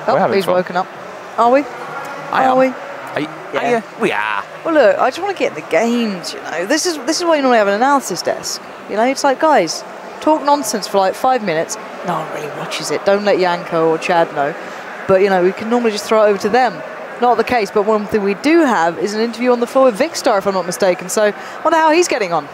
Oh, he's woken up. Are we? Are we? Yeah. We are. Well, look, I just want to get in the games, you know. This is why you normally have an analysis desk. You know, it's like, guys, talk nonsense for like 5 minutes. No one really watches it. Don't let Yanko or Chad know. But, you know, we can normally just throw it over to them. Not the case, but one thing we do have is an interview on the floor with Vicstar, if I'm not mistaken. So, wonder how he's getting on.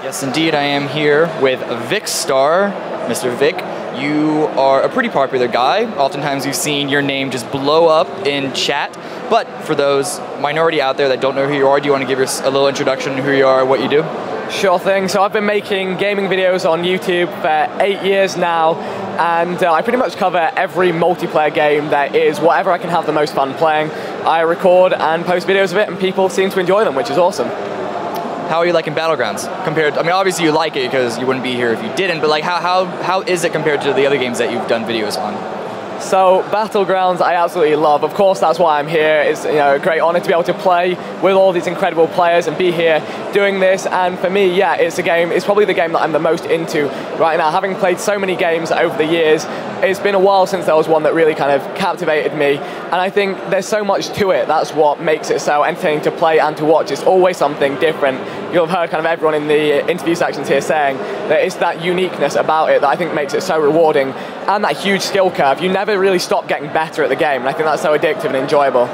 Yes, indeed, I am here with Vicstar. Mr. Vic, you are a pretty popular guy. Oftentimes you've seen your name just blow up in chat. But for those minority out there that don't know who you are, do you want to give us a little introduction to who you are, what you do? Sure thing. So I've been making gaming videos on YouTube for 8 years now, and I pretty much cover every multiplayer game there is, whatever I can have the most fun playing. I record and post videos of it, and people seem to enjoy them, which is awesome. How are you liking BattleGrounds compared? I mean, obviously you like it because you wouldn't be here if you didn't. But like, how is it compared to the other games that you've done videos on? So BattleGrounds, I absolutely love. Of course, that's why I'm here. It's a great honor to be able to play with all these incredible players and be here doing this. And for me, yeah, it's a game. It's probably the game that I'm the most into right now. Having played so many games over the years, it's been a while since there was one that really kind of captivated me. And I think there's so much to it. That's what makes it so entertaining to play and to watch. It's always something different. You'll have heard kind of everyone in the interview sections here saying that it's that uniqueness about it that I think makes it so rewarding, and that huge skill curve. You never really stop getting better at the game, and I think that's so addictive and enjoyable.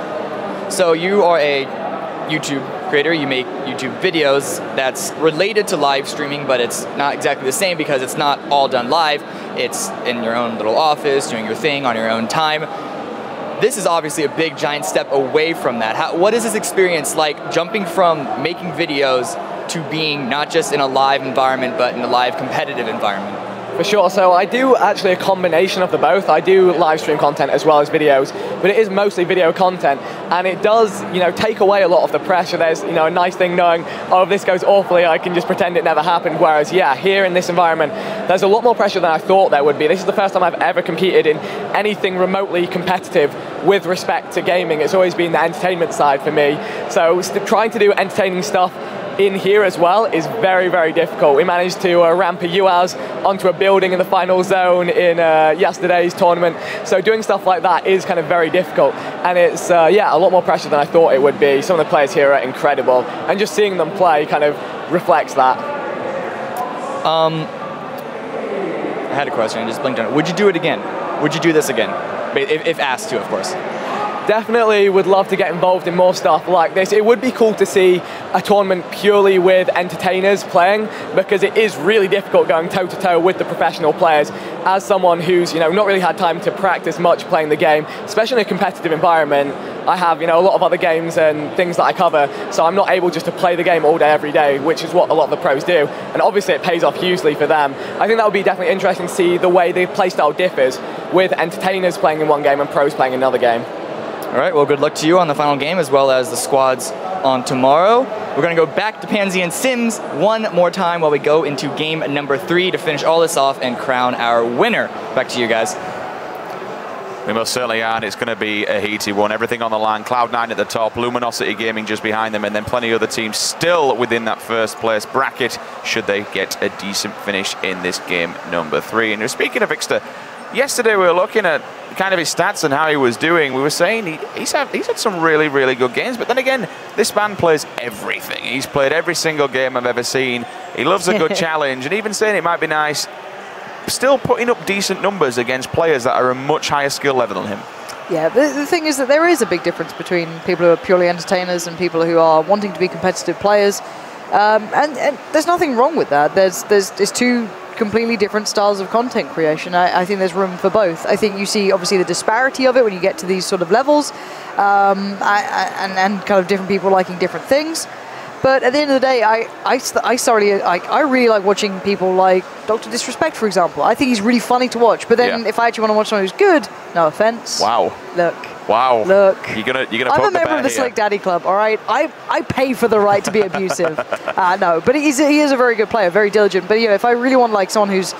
So you are a YouTube creator, you make YouTube videos that's related to live streaming, but it's not exactly the same because it's not all done live. It's in your own little office, doing your thing on your own time. This is obviously a big, giant step away from that. What is this experience like, jumping from making videos to being not just in a live environment, but in a live competitive environment? For sure, so I do actually a combination of the both. I do live stream content as well as videos, but it is mostly video content, and it does, take away a lot of the pressure. There's, a nice thing knowing, oh, if this goes awfully, I can just pretend it never happened. Whereas, yeah, here in this environment, there's a lot more pressure than I thought there would be. This is the first time I've ever competed in anything remotely competitive with respect to gaming. It's always been the entertainment side for me. So trying to do entertaining stuff in here as well is very, very difficult. We managed to ramp a UAS onto a building in the final zone in yesterday's tournament. So doing stuff like that is kind of very difficult. And it's, yeah, a lot more pressure than I thought it would be. Some of the players here are incredible. And just seeing them play kind of reflects that. I had a question, I just blinked on it. Would you do it again? Would you do this again? If asked to, of course. Definitely would love to get involved in more stuff like this. It would be cool to see a tournament purely with entertainers playing, because it is really difficult going toe-to-toe with the professional players. As someone who's not really had time to practice much playing the game, especially in a competitive environment, I have a lot of other games and things that I cover, so I'm not able just to play the game all day every day, which is what a lot of the pros do, and obviously it pays off hugely for them. I think that would be definitely interesting to see the way the playstyle differs with entertainers playing in one game and pros playing another game. All right, well, good luck to you on the final game, as well as the squads on tomorrow. We're going to go back to Pansy and Sims one more time while we go into game number 3 to finish all this off and crown our winner. Back to you guys. We most certainly are, and it's going to be a heated one. Everything on the line, Cloud9 at the top, Luminosity Gaming just behind them, and then plenty of other teams still within that first place bracket, should they get a decent finish in this game number 3. And speaking of Victor, yesterday we were looking at kind of his stats and how he was doing. We were saying he's had some really, really good games, but then again, this man plays everything. He's played every single game I've ever seen. He loves a good challenge, and even saying it might be nice, still putting up decent numbers against players that are a much higher skill level than him. Yeah, the thing is that there is a big difference between people who are purely entertainers and people who are wanting to be competitive players, and there's nothing wrong with that. There's two completely different styles of content creation. I think there's room for both. I think you see obviously the disparity of it when you get to these sort of levels, and kind of different people liking different things. But at the end of the day, I really like watching people like Dr. Disrespect, for example. I think he's really funny to watch. But then if I actually want to watch someone who's good, no offense. Wow. Look. Wow. Look. You're gonna I'm a member of the Slick Daddy Club, all right? I pay for the right to be abusive. No, but he is a very good player, very diligent. But if I really want like someone who's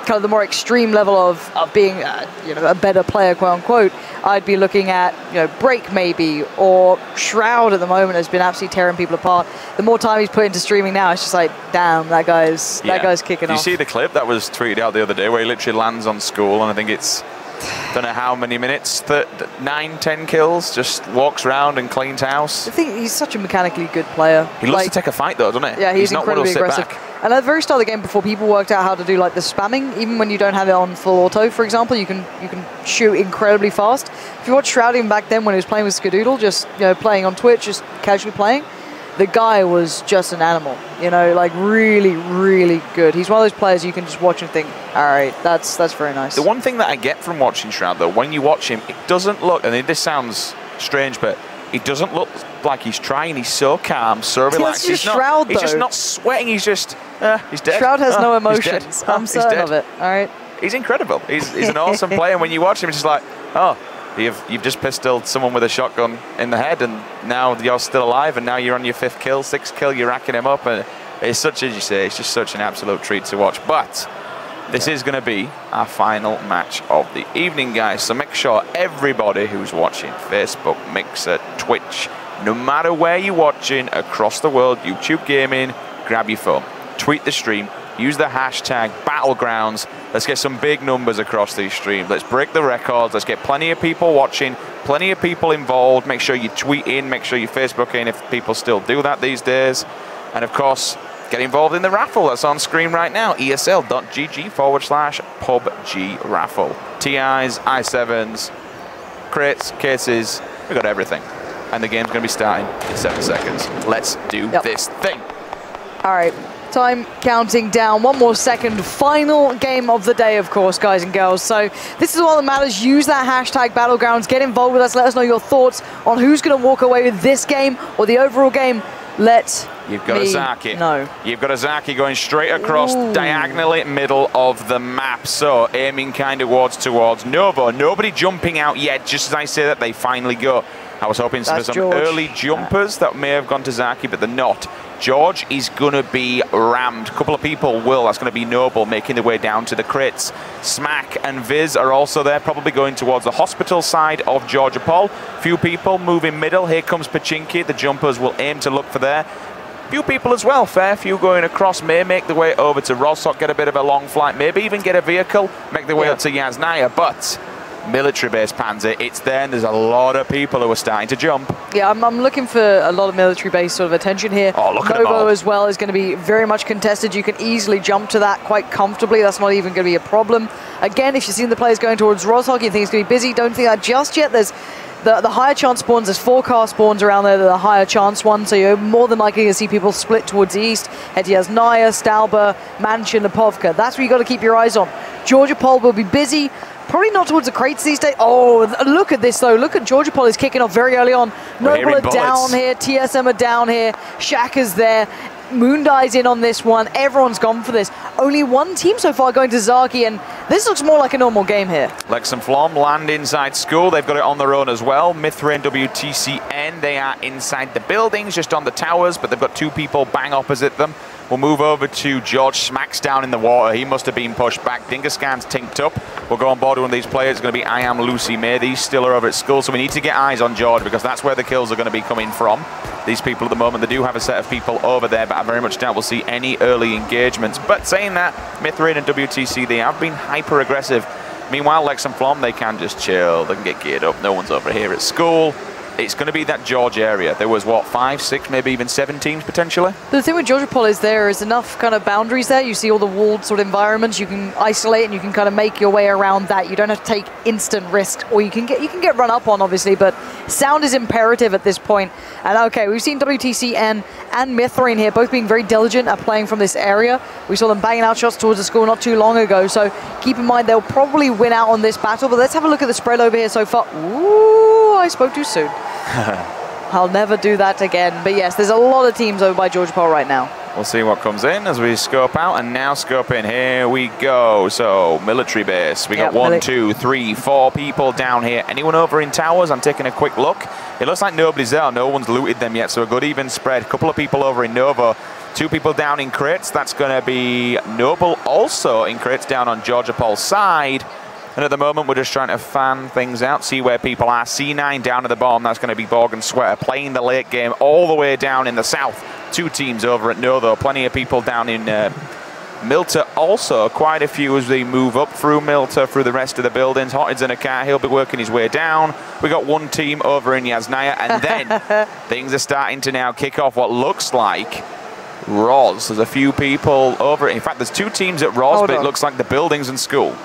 kind of the more extreme level of being a better player, quote unquote, I'd be looking at Break maybe, or Shroud at the moment has been absolutely tearing people apart. The more time he's put into streaming now, it's just like, damn, that guy's kicking off. You see the clip that was tweeted out the other day where he literally lands on school, and I think it's don't know how many minutes, 9, 10 kills, just walks around and cleans house. I think he's such a mechanically good player. He loves to take a fight though, doesn't he? Yeah, he's not one incredibly who'll sit aggressive. back. And at the very start of the game, before people worked out how to do like the spamming, even when you don't have it on full auto, for example, you can shoot incredibly fast. If you watch Shroud even back then when he was playing with Skadoodle, just playing on Twitch, just casually playing, the guy was just an animal. Like really, really good. He's one of those players you can just watch and think, all right, that's very nice. The one thing that I get from watching Shroud though, when you watch him, it doesn't look, and this sounds strange, but it doesn't look like he's trying. He's so calm, so relaxed. He's just not sweating. He's just, he's dead. Shroud has no emotions. I'm certain of it. All right. He's incredible. He's an awesome player. And when you watch him, it's just like, oh, you've just pistoled someone with a shotgun in the head, and now you're still alive, and now you're on your 5th kill, 6th kill. You're racking him up, and it's such, as you say, it's just such an absolute treat to watch. But this is going to be our final match of the evening, guys. So make sure everybody who's watching Facebook, Mixer, Twitch, no matter where you're watching across the world, YouTube gaming, grab your phone, tweet the stream, use the hashtag BattleGrounds. Let's get some big numbers across these streams. Let's break the records. Let's get plenty of people watching, plenty of people involved. Make sure you tweet in, make sure you Facebook in if people still do that these days. And of course, get involved in the raffle that's on screen right now. ESL.gg/PUBG raffle. TIs, i7s, crates, cases, we got everything. And the game's going to be starting in 7 seconds. Let's do this thing. All right, time counting down. 1 more second. Final game of the day, of course, guys and girls. So this is all that matters. Use that hashtag BattleGrounds. Get involved with us. Let us know your thoughts on who's going to walk away with this game or the overall game. You've got a Zaki. No. You've got a Zaki going straight across diagonally middle of the map. So aiming kind of towards Novo. Nobody jumping out yet. Just as I say that, they finally go. I was hoping for some early jumpers that may have gone to Zaki, but they're not. George is going to be rammed. A couple of people will. That's going to be Noble making their way down to the crits. Smack and Viz are also there, probably going towards the hospital side of Georgia Paul. Few people moving middle. Here comes Pachinki. The jumpers will aim to look for there. Few people as well, fair few going across, may make their way over to Rosok, get a bit of a long flight, maybe even get a vehicle, make their way up to Yasnaya, but military base Panzer, it's there, and there's a lot of people who are starting to jump. Yeah, I'm looking for a lot of military base sort of attention here. Oh, look at them all. Novo as well is going to be very much contested. You can easily jump to that quite comfortably. That's not even going to be a problem. Again, if you've seen the players going towards Rosok, you think it's going to be busy. Don't think that just yet. There's the higher chance spawns, there's 4 car spawns around there, the higher chance ones, so you're more than likely to see people split towards the east. Head to Yasnaya, Stalber, Mansion, Lipovka. That's where you got to keep your eyes on. Georgia Pol will be busy, probably not towards the crates these days. Oh, look at this though. Look at Georgia Pol is kicking off very early on. Noble are down here, TSM are down here, Shaka's there. Moondie's in on this one. Everyone's gone for this. Only one team so far going to Zaki, and this looks more like a normal game here. Lex and Flom land inside school. They've got it on their own as well. Mithra and WTCN, they are inside the buildings, just on the towers, but they've got 2 people bang opposite them. We'll move over to George. Smacks down in the water. He must have been pushed back. Dingascan's tinked up. We'll go on board one of these players. It's going to be I Am Lucy May. These still are over at school, so we need to get eyes on George because that's where the kills are going to be coming from. These people at the moment, they do have a set of people over there, but I very much doubt we'll see any early engagements. But saying that, Mithrin and WTC, they have been hyper-aggressive. Meanwhile, Lex and Flom, they can just chill. They can get geared up. No one's over here at school. It's going to be that George area. There was, what, 5, 6, maybe even 7 teams potentially? The thing with Georgia Pol is there is enough kind of boundaries there. You see all the walled sort of environments. You can isolate and you can kind of make your way around that. You don't have to take instant risks, or you can get run up on, obviously, but sound is imperative at this point. And okay, we've seen WTCN and Mithrin here both being very diligent at playing from this area. We saw them banging out shots towards the school not too long ago, so keep in mind they'll probably win out on this battle, but let's have a look at the spread over here so far. Ooh, I spoke too soon. I'll never do that again. But yes, there's a lot of teams over by Georgia Pol right now. We'll see what comes in as we scope out, and now scope in. Here we go. So military base. We got 1, 2, 3, 4 people down here. Anyone over in towers? I'm taking a quick look. It looks like nobody's there. No one's looted them yet, so a good even spread. A couple of people over in Nova. 2 people down in crates. That's going to be Noble also in crates down on Georgia Pol's side. And at the moment, we're just trying to fan things out, see where people are. C9 down at the bottom, that's going to be Borg and Sweater playing the late game all the way down in the south. 2 teams over at Novo, plenty of people down in Milter also, quite a few as we move up through Milter, through the rest of the buildings. Hottin's in a car, he'll be working his way down. We got one team over in Yasnaya, and then things are starting to now kick off what looks like Roz. There's a few people over. In fact, there's 2 teams at Roz, but it looks like the buildings and school.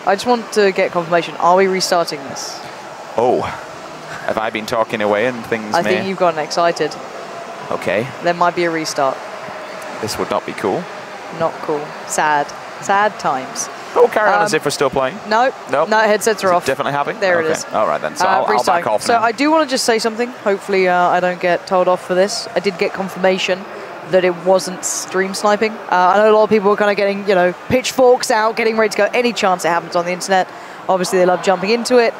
I just want to get confirmation. Are we restarting this? Oh, have I been talking away and things I think you've gotten excited. Okay. There might be a restart. This would not be cool. Not cool. Sad. Sad times. But we'll carry on as if we're still playing. No. No, headsets are off. Definitely happy? There it is. All right then. So I'll back off now. So I do want to just say something. Hopefully I don't get told off for this. I did get confirmation that it wasn't stream sniping. I know a lot of people were kind of getting, you know, pitchforks out, getting ready to go any chance it happens on the internet. Obviously, they love jumping into it.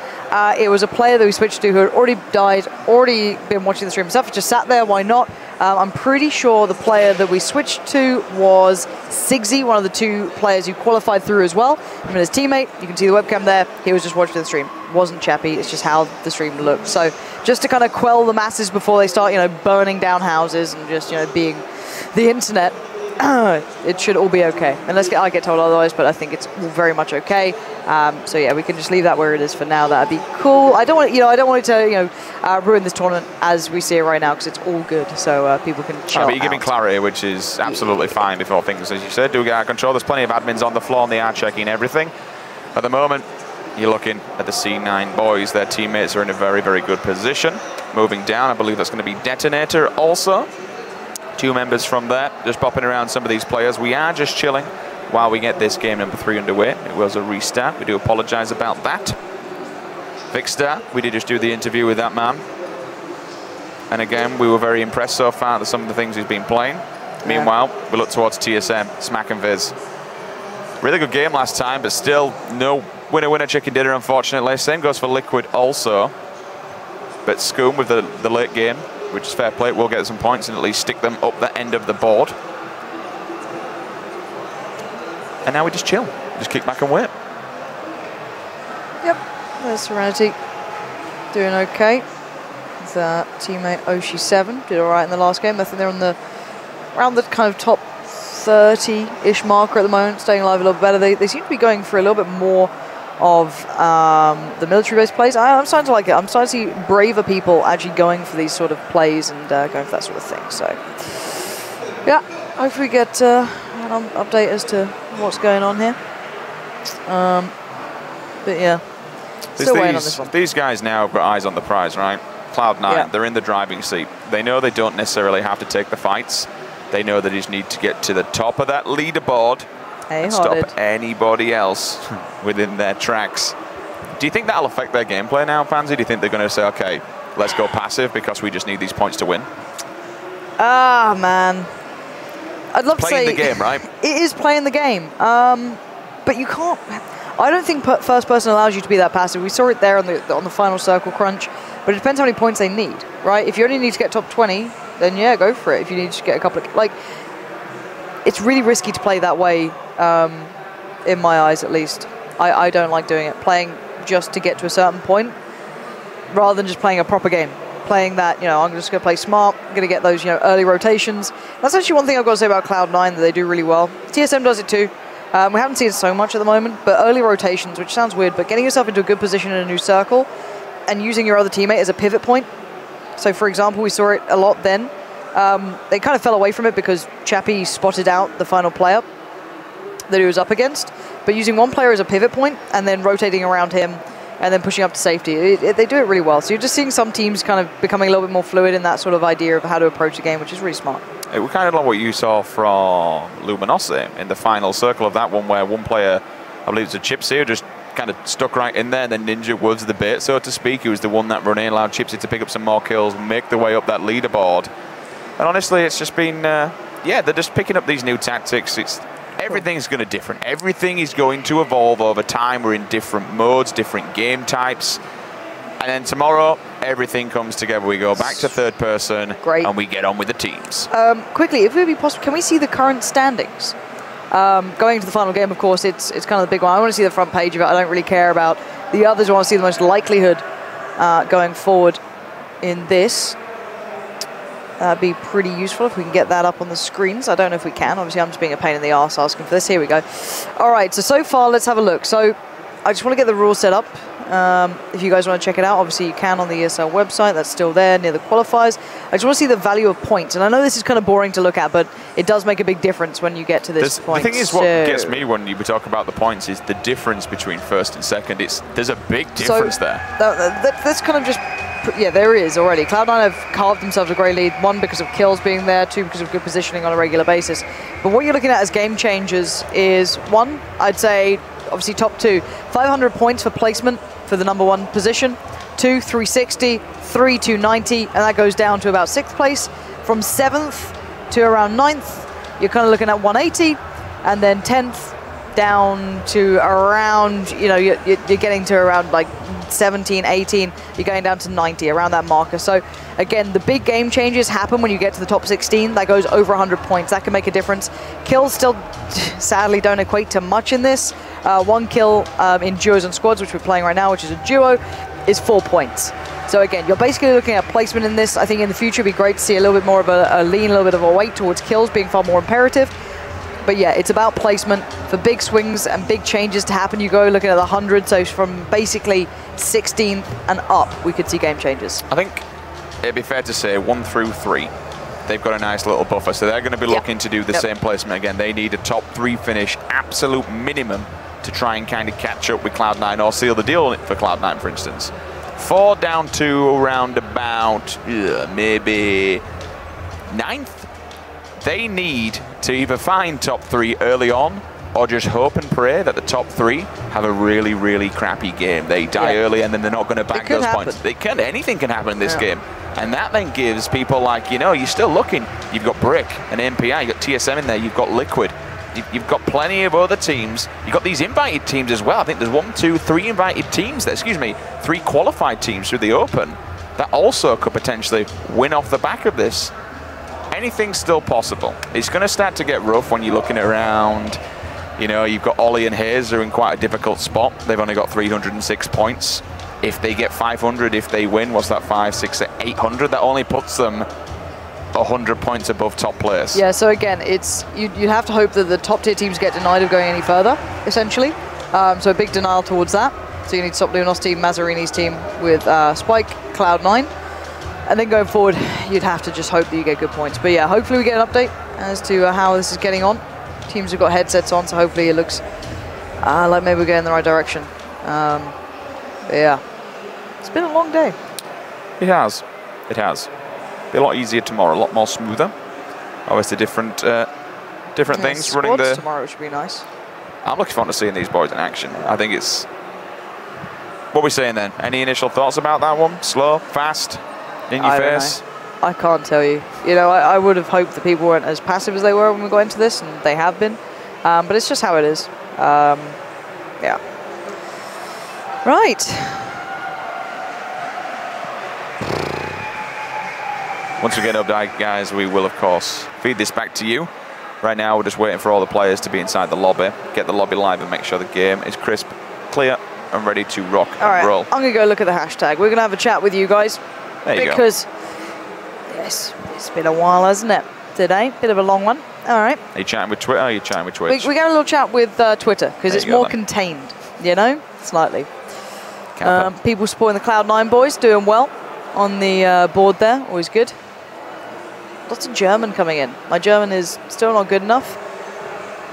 It was a player that we switched to who had already died, already been watching the stream himself, just sat there, why not? I'm pretty sure the player that we switched to was Sigsy, one of the 2 players who qualified through as well. I mean, his teammate, you can see the webcam there, he was just watching the stream. Wasn't Chappy, it's just how the stream looked. So just to kind of quell the masses before they start, you know, burning down houses and just, you know, being the internet, it should all be okay. Unless I get told otherwise, but I think it's very much okay. So yeah, we can just leave that where it is for now. That'd be cool. I don't want, I don't want it to, ruin this tournament as we see it right now because it's all good. So people can chill but you're giving clarity, which is absolutely fine before things, as you said, do get out of control. There's plenty of admins on the floor and they are checking everything. At the moment, you're looking at the C9 boys. Their teammates are in a very, very good position. Moving down, I believe that's going to be Detonator also. 2 members from there, just popping around some of these players. We are just chilling while we get this game number 3 underway. It was a restart. We do apologize about that. Vikkstar, we did just do the interview with that man. And again, we were very impressed so far with some of the things he's been playing. Yeah. Meanwhile, we look towards TSM, Smack and Viz. Really good game last time, but still no winner-winner chicken dinner, unfortunately. Same goes for Liquid also. But Scoom with the late game, which is fair play, will get some points and at least stick them up the end of the board. And now we just chill. Just kick back and wait. Yep, there's Serenity. Doing okay. The teammate Oshi7 did all right in the last game. I think they're on around the kind of top 30-ish marker at the moment, staying alive a little bit better. They seem to be going for a little bit more of the military-based plays. I'm starting to like it. I'm starting to see braver people actually going for these sort of plays and going for that sort of thing. So, yeah, hopefully we get an update as to what's going on here. But yeah, still waiting on this one. These guys now have got eyes on the prize, right? Cloud9, yeah. They're in the driving seat. They know they don't necessarily have to take the fights. They know they just need to get to the top of that leaderboard and stop anybody else within their tracks. Do you think that'll affect their gameplay now, Pansy? Do you think they're going to say, okay, let's go passive because we just need these points to win? Ah, man. I'd love to say... Playing the game, right? It is playing the game. But you can't... I don't think first person allows you to be that passive. We saw it there on the final circle crunch, but it depends how many points they need, right? If you only need to get top 20, then yeah, go for it. If you need to get a couple of... Like, it's really risky to play that way, in my eyes at least. I don't like doing it. Playing just to get to a certain point, rather than just playing a proper game. Playing that, I'm just going to play smart, I'm going to get those, early rotations. That's actually one thing I've got to say about Cloud9 that they do really well. TSM does it too. We haven't seen it so much at the moment, but early rotations, which sounds weird, but getting yourself into a good position in a new circle and using your other teammate as a pivot point. So, for example, we saw it a lot then. They kind of fell away from it because Chappie spotted out the final player that he was up against, but using one player as a pivot point and then rotating around him and then pushing up to safety, they do it really well. So you're just seeing some teams kind of becoming a little bit more fluid in that sort of idea of how to approach the game, which is really smart. It was kind of like what you saw from Luminosity in the final circle of that one, where one player, I believe it's a Chipsy, who just kind of stuck right in there, and then Ninja was the bait, so to speak. He was the one that run in, allowed Chipsy to pick up some more kills, make their way up that leaderboard. And honestly, it's just been, yeah, they're just picking up these new tactics. Everything's going to different. Everything is going to evolve over time. We're in different modes, different game types. And then tomorrow, everything comes together. We go back to third person. Great. And we get on with the teams. Quickly, if it would be possible, can we see the current standings? Going into the final game, of course, it's kind of the big one. I want to see the front page of it. I don't really care about the others. I want to see the most likelihood going forward in this. That'd be pretty useful if we can get that up on the screens. I don't know if we can. Obviously, I'm just being a pain in the arse asking for this. Here we go. All right, so far, let's have a look. So I just want to get the rules set up. If you guys want to check it out, obviously you can on the ESL website. That's still there near the qualifiers. I just want to see the value of points. And I know this is kind of boring to look at, but it does make a big difference when you get to this point. The thing is, what gets me when you talk about the points is the difference between first and second. There's a big difference there. That's kind of just... Yeah, there is already. Cloud9 have carved themselves a great lead, 1 because of kills being there, 2 because of good positioning on a regular basis. But what you're looking at as game changers is, 1, I'd say, obviously top 2, 500 points for placement for the #1 position, 2, 360, 3, 290, and that goes down to about 6th place. From 7th to around 9th, you're kind of looking at 180, and then 10th down to around, you know, you're getting to around like 17, 18, you're going down to 90, around that marker. So again, the big game changes happen when you get to the top 16. That goes over 100 points. That can make a difference. Kills still sadly don't equate to much in this. 1 kill in duos and squads, which we're playing right now, which is a duo, is 4 points. So again, you're basically looking at placement in this. I think in the future it'd be great to see a little bit more of a lean, a little bit of a weight towards kills being far more imperative. But yeah, it's about placement. For big swings and big changes to happen, you go looking at the 100, so from basically 16th and up, we could see game changes. I think it'd be fair to say 1 through 3, they've got a nice little buffer, so they're going to be looking to do the same placement again. They need a top 3 finish, absolute minimum, to try and kind of catch up with Cloud9 or seal the deal for Cloud9, for instance. 4 down to around about maybe 9th. They need to either find top 3 early on or just hope and pray that the top 3 have a really, really crappy game. They die early and then they're not going to back those points. Anything can happen in this game. And that then gives people like, you know, you're still looking. You've got Brick and MPI, you've got TSM in there, you've got Liquid. You've got plenty of other teams. You've got these invited teams as well. I think there's 1, 2, 3 invited teams, 3 qualified teams through the Open that also could potentially win off the back of this. Anything's still possible. It's going to start to get rough when you're looking around. You know, you've got Ollie and Hayes who are in quite a difficult spot. They've only got 306 points. If they get 500, if they win, what's that, 5, 6, 800? That only puts them 100 points above top place. Yeah, so again, it's you'd have to hope that the top tier teams get denied of going any further, essentially. So a big denial towards that. So you need to stop Luminos team, Mazzarini's team with Spike, Cloud9. And then going forward, you'd have to just hope that you get good points. But yeah, hopefully we get an update as to how this is getting on. Teams have got headsets on, so hopefully it looks like maybe we're going in the right direction. But yeah, it's been a long day. It has. It has. Be a lot easier tomorrow, a lot more smoother. Obviously different things running the... tomorrow should be nice. I'm looking forward to seeing these boys in action. I think it's... What are we saying then? Any initial thoughts about that one? Slow? Fast? In your face? I can't tell you. You know, I would have hoped that people weren't as passive as they were when we got into this, and they have been. But it's just how it is. Yeah. Right. Once we get up, guys, we will, of course, feed this back to you. Right now, we're just waiting for all the players to be inside the lobby, get the lobby live and make sure the game is crisp, clear, and ready to rock and roll. I'm going to go look at the hashtag. We're going to have a chat with you guys. There you go. Because, yes, it's been a while, hasn't it, today? Bit of a long one. All right. Are you chatting with Twitter or are you chatting with Twitch? We got a little chat with Twitter, because it's more contained, you know, slightly. People supporting the Cloud9 boys, doing well on the board there, always good. Lots of German coming in. My German is still not good enough.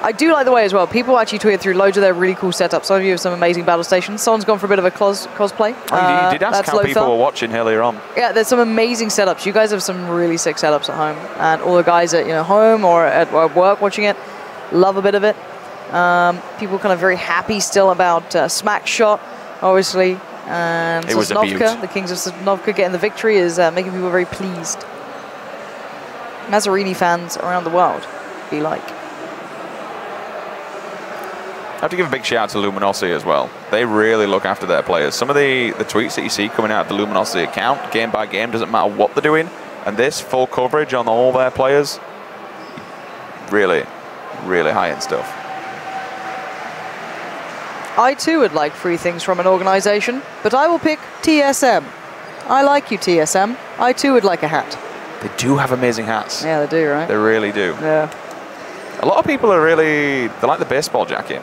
I do like the way as well. People actually tweet through loads of their really cool setups. Some of you have some amazing battle stations. Someone's gone for a bit of a cosplay. Oh, you did ask how people were watching earlier on. Yeah, there's some amazing setups. You guys have some really sick setups at home, and all the guys at home or at work watching it love a bit of it. People kind of very happy still about Smack Shot, obviously, and Sosnovka, the Kings of Sosnovka getting the victory is making people very pleased. Mazzarini fans around the world be like. I have to give a big shout out to Luminosity as well. They really look after their players. Some of the tweets that you see coming out of the Luminosity account, game by game, doesn't matter what they're doing, and this full coverage on all their players, really, really high-end stuff. I too would like free things from an organization, but I will pick TSM. I like you, TSM. I too would like a hat. They do have amazing hats. Yeah, they do, right? They really do. Yeah. A lot of people are really, they like the baseball jacket.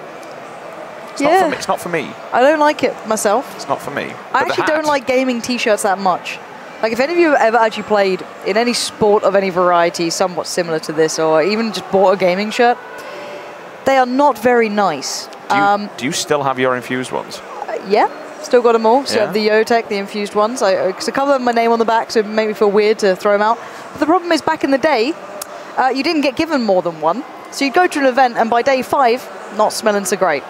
It's not for me. It's not for me. I don't like it myself. It's not for me. I actually don't like gaming t-shirts that much. Like, if any of you have ever actually played in any sport of any variety somewhat similar to this, or even just bought a gaming shirt, they are not very nice. Do you still have your infused ones? Yeah, still got them all. So Yeah. have the Yotech, the infused ones. Because a couple of them, my name on the back, so it made me feel weird to throw them out. But the problem is, back in the day, you didn't get given more than one. So you'd go to an event, and by day 5, not smelling so great.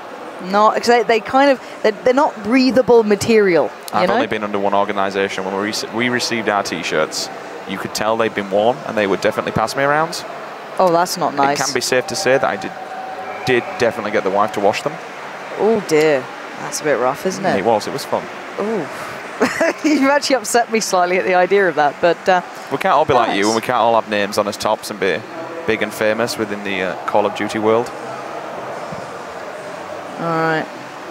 Not, because they kind of, they're not breathable material. I've only been under one organisation. When we received our T-shirts, you could tell they'd been worn, and they would definitely pass me around. Oh, that's not nice. It can be safe to say that I did definitely get the wife to wash them. Oh dear, that's a bit rough, isn't it? It was fun. Oh, you've actually upset me slightly at the idea of that, but we can't all be like you, and we can't all have names on us tops and be big and famous within the Call of Duty world. all right,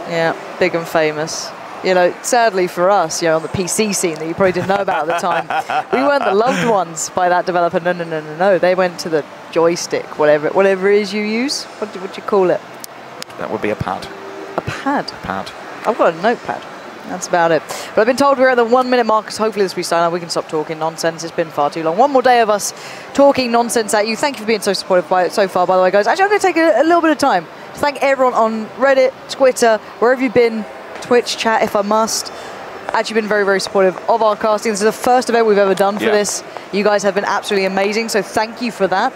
yeah, big and famous. You know, sadly for us, you know, on the PC scene that you probably didn't know about at the time, we weren't the loved ones by that developer. No. They went to the joystick, whatever it is you use. What do you call it? That would be a pad. A pad. Pad. I've got a notepad. That's about it. But I've been told we're at the 1 minute mark, so hopefully this will be silent. We can stop talking nonsense. It's been far too long. One more day of us talking nonsense at you. Thank you for being so supportive so far, by the way, guys. Actually, I'm going to take a little bit of time to thank everyone on Reddit, Twitter, wherever you've been, Twitch, chat, if I must. Actually been very, very supportive of our casting. This is the first event we've ever done for this. You guys have been absolutely amazing, so thank you for that.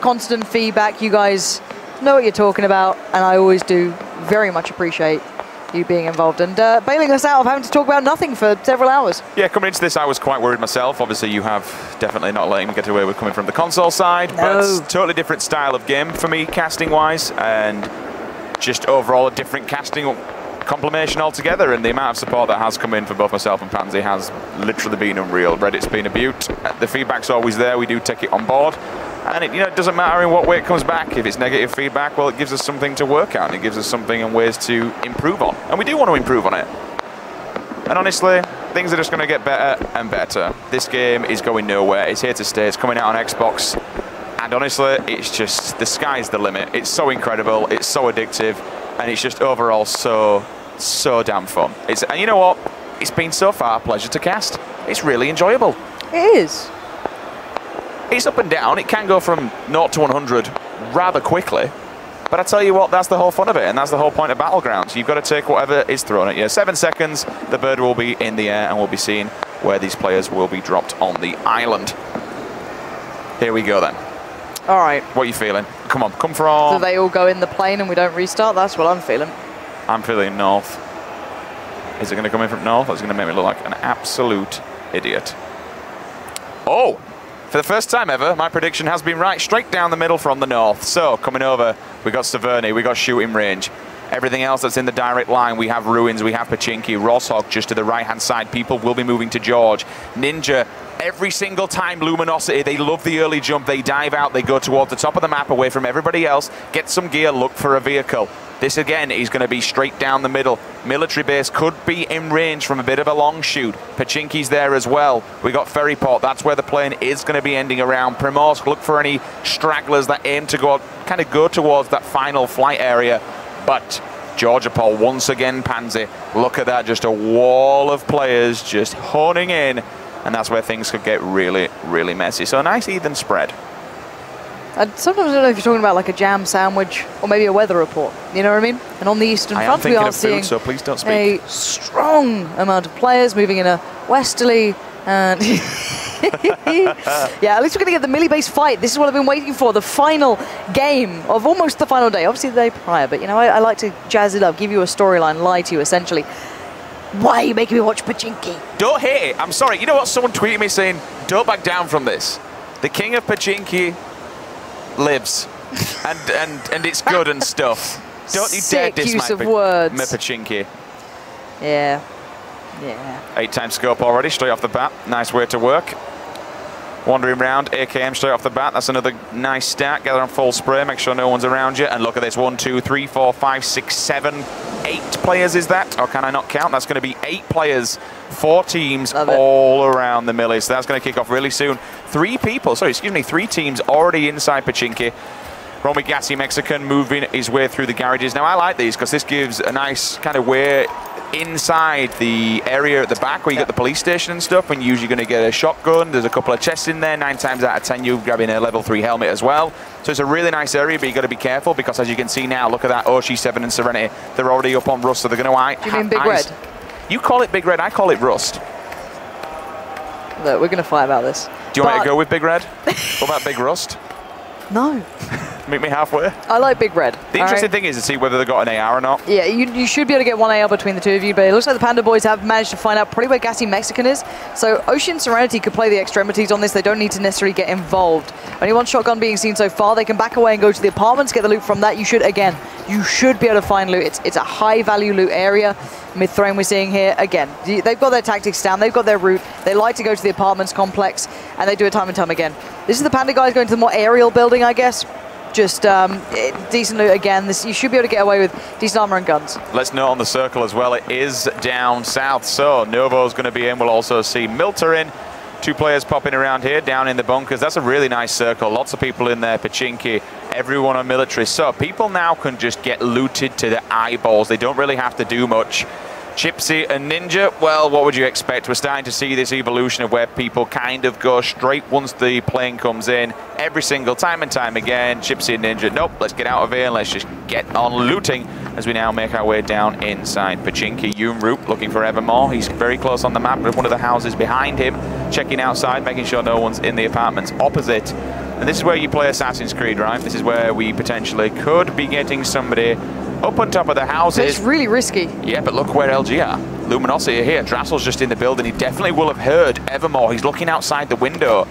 Constant feedback. You guys know what you're talking about, and I always do very much appreciate you being involved and bailing us out of having to talk about nothing for several hours. Yeah, coming into this, I was quite worried myself. Obviously, you have definitely not letting me get away with coming from the console side, but totally different style of game for me, casting-wise, and just overall a different casting compilation altogether, and the amount of support that has come in for both myself and Pansy has literally been unreal. Reddit's been a beaut. The feedback's always there. We do take it on board. And it doesn't matter in what way it comes back. If it's negative feedback, well, it gives us something to work on. It gives us something and ways to improve on. And we do want to improve on it. And honestly, things are just going to get better and better. This game is going nowhere. It's here to stay. It's coming out on Xbox. And honestly, it's just, the sky's the limit. It's so incredible. It's so addictive. And it's just overall so damn fun. And you know what? It's been so far a pleasure to cast. It's really enjoyable. It is. It's up and down. It can go from 0 to 100 rather quickly. But I tell you what, that's the whole fun of it, and that's the whole point of Battlegrounds. You've got to take whatever is thrown at you. 7 seconds, the bird will be in the air, and we'll be seeing where these players will be dropped on the island. Here we go then. All right. What are you feeling? Come on, come from... Do they all go in the plane and we don't restart? That's what I'm feeling. I'm feeling north. Is it going to come in from north? It's going to make me look like an absolute idiot. Oh! For the first time ever, my prediction has been right. Straight down the middle from the north. So, coming over, we got Severny, we got shooting range. Everything else that's in the direct line, we have Ruins, we have Pachinki, Rosshog just to the right-hand side. People will be moving to George. Ninja, every single time Luminosity, they love the early jump. They dive out, they go towards the top of the map away from everybody else. Get some gear, look for a vehicle. This again is going to be straight down the middle. Military base could be in range from a bit of a long shoot. Pachinki's there as well. We got Ferryport. That's where the plane is going to be ending around. Primorsk, look for any stragglers that aim to go towards that final flight area. But Georgiapol once again, Pansy. Look at that, just a wall of players just honing in, and that's where things could get really, really messy. So a nice even spread. Sometimes I don't know if you're talking about like a jam sandwich or maybe a weather report. You know what I mean? And on the Eastern Front, we are seeing so please don't speak. A strong amount of players moving in a westerly and yeah, at least we're going to get the Millie base fight. This is what I've been waiting for, the final game of almost the final day. Obviously the day prior, but you know, I like to jazz it up, give you a storyline, lie to you essentially. Why are you making me watch Pachinki? Don't hate it. I'm sorry. You know what? Someone tweeted me saying, don't back down from this. The king of Pachinki lives, and it's good and stuff. Don't you dare diss my Pachinki. Yeah. 8-time scope already, straight off the bat. Nice way to work. Wandering around, AKM straight off the bat. That's another nice start. Gather on full spray, make sure no one's around you. And look at this, 1, 2, 3, 4, 5, 6, 7, 8 8 players, is that? Or can I not count? That's going to be 8 players, 4 teams all around the Millie. So that's going to kick off really soon. 3 teams already inside Pachinki. Romy Gassi Mexican moving his way through the garages. Now I like these because this gives a nice kind of way inside the area at the back where you get the police station and stuff, and usually going to get a shotgun. There's a couple of chests in there. 9 times out of 10 you're grabbing a level 3 helmet as well. So it's a really nice area, but you got to be careful because as you can see now, look at that, Oshi 7 and Serenity. They're already up on Rust, so they're going to Do you mean Big Red? You call it Big Red, I call it Rust. Look, we're going to fight about this. Do you want me to go with Big Red? What about Big Rust? No. Meet me halfway. I like Big Red. The interesting thing is to see whether they've got an AR or not. Yeah, you should be able to get 1 AR between the two of you, but it looks like the Panda Boys have managed to find out probably where Gassy Mexican is. So Ocean Serenity could play the extremities on this. They don't need to necessarily get involved. Only 1 shotgun being seen so far. They can back away and go to the apartments, get the loot from that. You should be able to find loot. It's a high-value loot area. Mid-throne we're seeing here. Again, they've got their tactics down. They've got their route. They like to go to the apartments complex, and they do it time and time again. This is the Panda guys going to the more aerial building, I guess. Just decent loot again. You should be able to get away with decent armor and guns. Let's note on the circle as well, it is down south, so Novo's going to be in. We'll also see Milter in. 2 players popping around here, down in the bunkers. That's a really nice circle. Lots of people in there, Pachinki, everyone on military. So people now can just get looted to the eyeballs. They don't really have to do much. Chipsy and Ninja, well, what would you expect? We're starting to see this evolution of where people kind of go straight once the plane comes in. Every single time and time again, Chipsy and Ninja, nope, let's get out of here and let's just get on looting as we now make our way down inside Pachinki. Yoonroop looking for Evermore. He's very close on the map with one of the houses behind him, checking outside, making sure no one's in the apartments opposite. And this is where you play Assassin's Creed, right? This is where we potentially could be getting somebody up on top of the houses. It's really risky. Yeah, but look where LG are. Luminosity are here. Drassel's just in the building. He definitely will have heard Evermore. He's looking outside the window.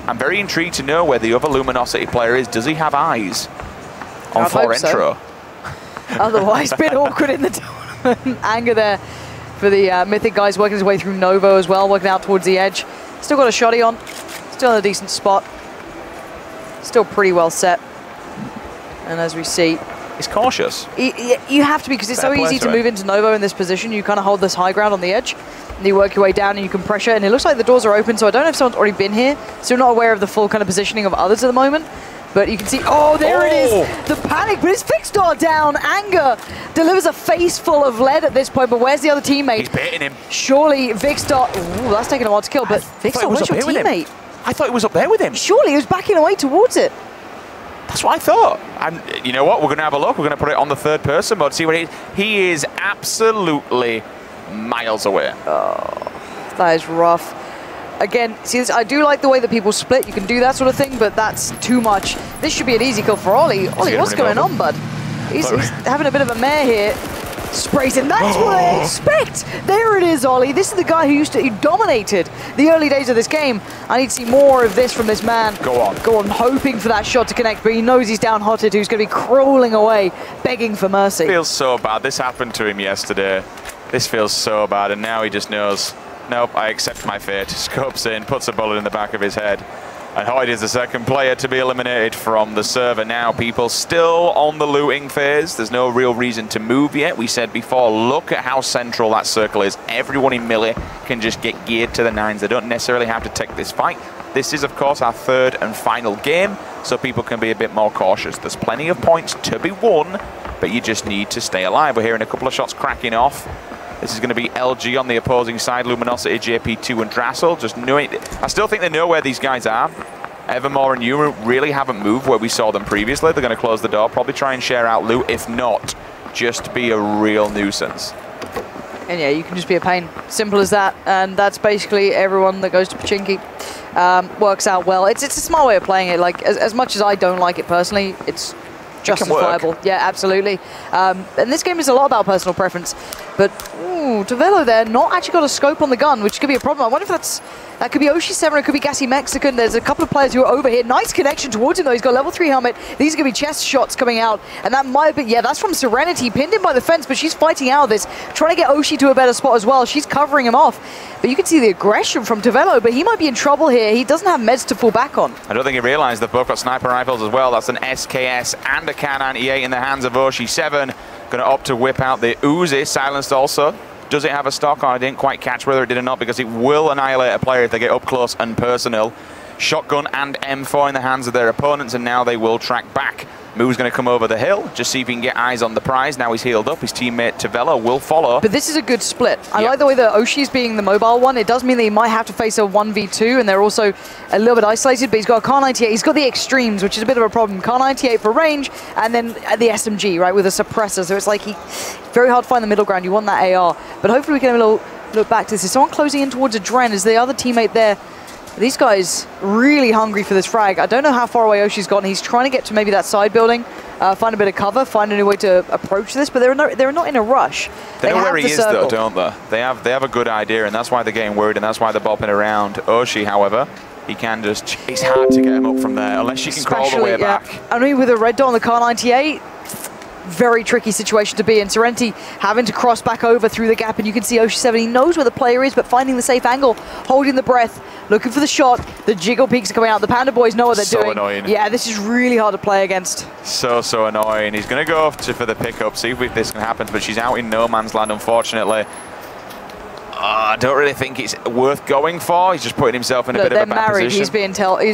I'm very intrigued to know where the other Luminosity player is. Does he have eyes on Florentro? So. Otherwise, a bit awkward in the tournament. Anger there for the Mythic guys, working his way through Novo as well, working out towards the edge. Still got a shotty on. Still in a decent spot. Still pretty well set. And as we see, he's cautious. You have to be, because it's so easy to move into Novo in this position. You kind of hold this high ground on the edge, and you work your way down and you can pressure, and it looks like the doors are open, so I don't know if someone's already been here, so you're not aware of the full kind of positioning of others at the moment. But you can see, oh, there it is, the panic, but it's Vixstar down. Anger delivers a face full of lead at this point, but where's the other teammate? He's baiting him. Surely Vixstar, ooh, that's taking a while to kill, but Vixstar, where's your teammate? I thought he was up there with him. Surely he was backing away towards it. That's what I thought. You know what? We're going to have a look. We're going to put it on the 3rd person mode, see what it is. He is absolutely miles away. Oh, that is rough. Again, see this, I do like the way that people split. You can do that sort of thing, but that's too much. This should be an easy kill for Ollie. Ollie, what's going on, bud? He's having a bit of a mare here. Sprays him. That's what I expect. There it is, Ollie. This is the guy who dominated the early days of this game. I need to see more of this from this man. Go on. Go on, hoping for that shot to connect, but he knows he's down-hotted, who's going to be crawling away, begging for mercy. Feels so bad. This happened to him yesterday. This feels so bad, and now he just knows, nope, I accept my fate. Scopes in, puts a bullet in the back of his head. And Hoyd is the 2nd player to be eliminated from the server now. People still on the looting phase. There's no real reason to move yet. We said before, look at how central that circle is. Everyone in Millie can just get geared to the 9s. They don't necessarily have to take this fight. This is, of course, our 3rd and final game, so people can be a bit more cautious. There's plenty of points to be won, but you just need to stay alive. We're hearing a couple of shots cracking off. This is going to be LG on the opposing side, Luminosity, JP2 and Drassel. Just knowing, I still think they know where these guys are. Evermore and Yuma really haven't moved where we saw them previously. They're going to close the door, probably try and share out loot. If not, just be a real nuisance. And yeah, you can just be a pain. Simple as that. And that's basically everyone that goes to Pachinki. Works out well. It's a smart way of playing it. Like, as much as I don't like it personally, it's justifiable. Yeah, absolutely. And this game is a lot about personal preference. But, ooh, Tavello there, not actually got a scope on the gun, which could be a problem. I wonder if that could be Oshi 7, it could be Gassy Mexican. There's a couple of players who are over here. Nice connection towards him, though. He's got level 3 helmet. These are going to be chest shots coming out. And that might be, yeah, that's from Serenity. Pinned in by the fence, but she's fighting out of this. Trying to get Oshi to a better spot as well. She's covering him off. But you can see the aggression from Tavello, but he might be in trouble here. He doesn't have meds to fall back on. I don't think he realized they've both got sniper rifles as well. That's an SKS and a K98 in the hands of Oshi 7. Going to opt to whip out the Uzi, silenced also. Does it have a stock? I didn't quite catch whether it did or not, because it will annihilate a player if they get up close and personal. Shotgun and M4 in the hands of their opponents, and now they will track back. Moo's going to come over the hill, just see if he can get eyes on the prize. Now he's healed up. His teammate Tavella will follow. But this is a good split. I like the way that Oshi's being the mobile one. It does mean that he might have to face a 1v2, and they're also a little bit isolated, but he's got a Kar 98. He's got the extremes, which is a bit of a problem. Kar 98 for range, and then the SMG, right, with a suppressor. So it's like very hard to find the middle ground. You want that AR. But hopefully we can have a little look back to this. Is someone closing in towards a Dren? Is the other teammate there? These guys really hungry for this frag. I don't know how far away Oshi's gotten. He's trying to get to maybe that side building, find a bit of cover, find a new way to approach this, but they're not in a rush. They know where he is, though, don't they? They have a good idea, and that's why they're getting worried, and that's why they're bopping around. Oshi, however, he can just... It's hard to get him up from there, unless you can crawl the way back. I mean, with a red dot on the Kar 98, very tricky situation to be in. Serenity having to cross back over through the gap, and you can see Oshi 7, he knows where the player is, but finding the safe angle, holding the breath, looking for the shot. The jiggle peaks are coming out. The Panda boys know what they're doing. So annoying. Yeah, this is really hard to play against. So annoying. He's going to go for the pickup, see if this can happen, but she's out in no man's land, unfortunately. I don't really think it's worth going for. He's just putting himself in a bit of a bad married. position. He's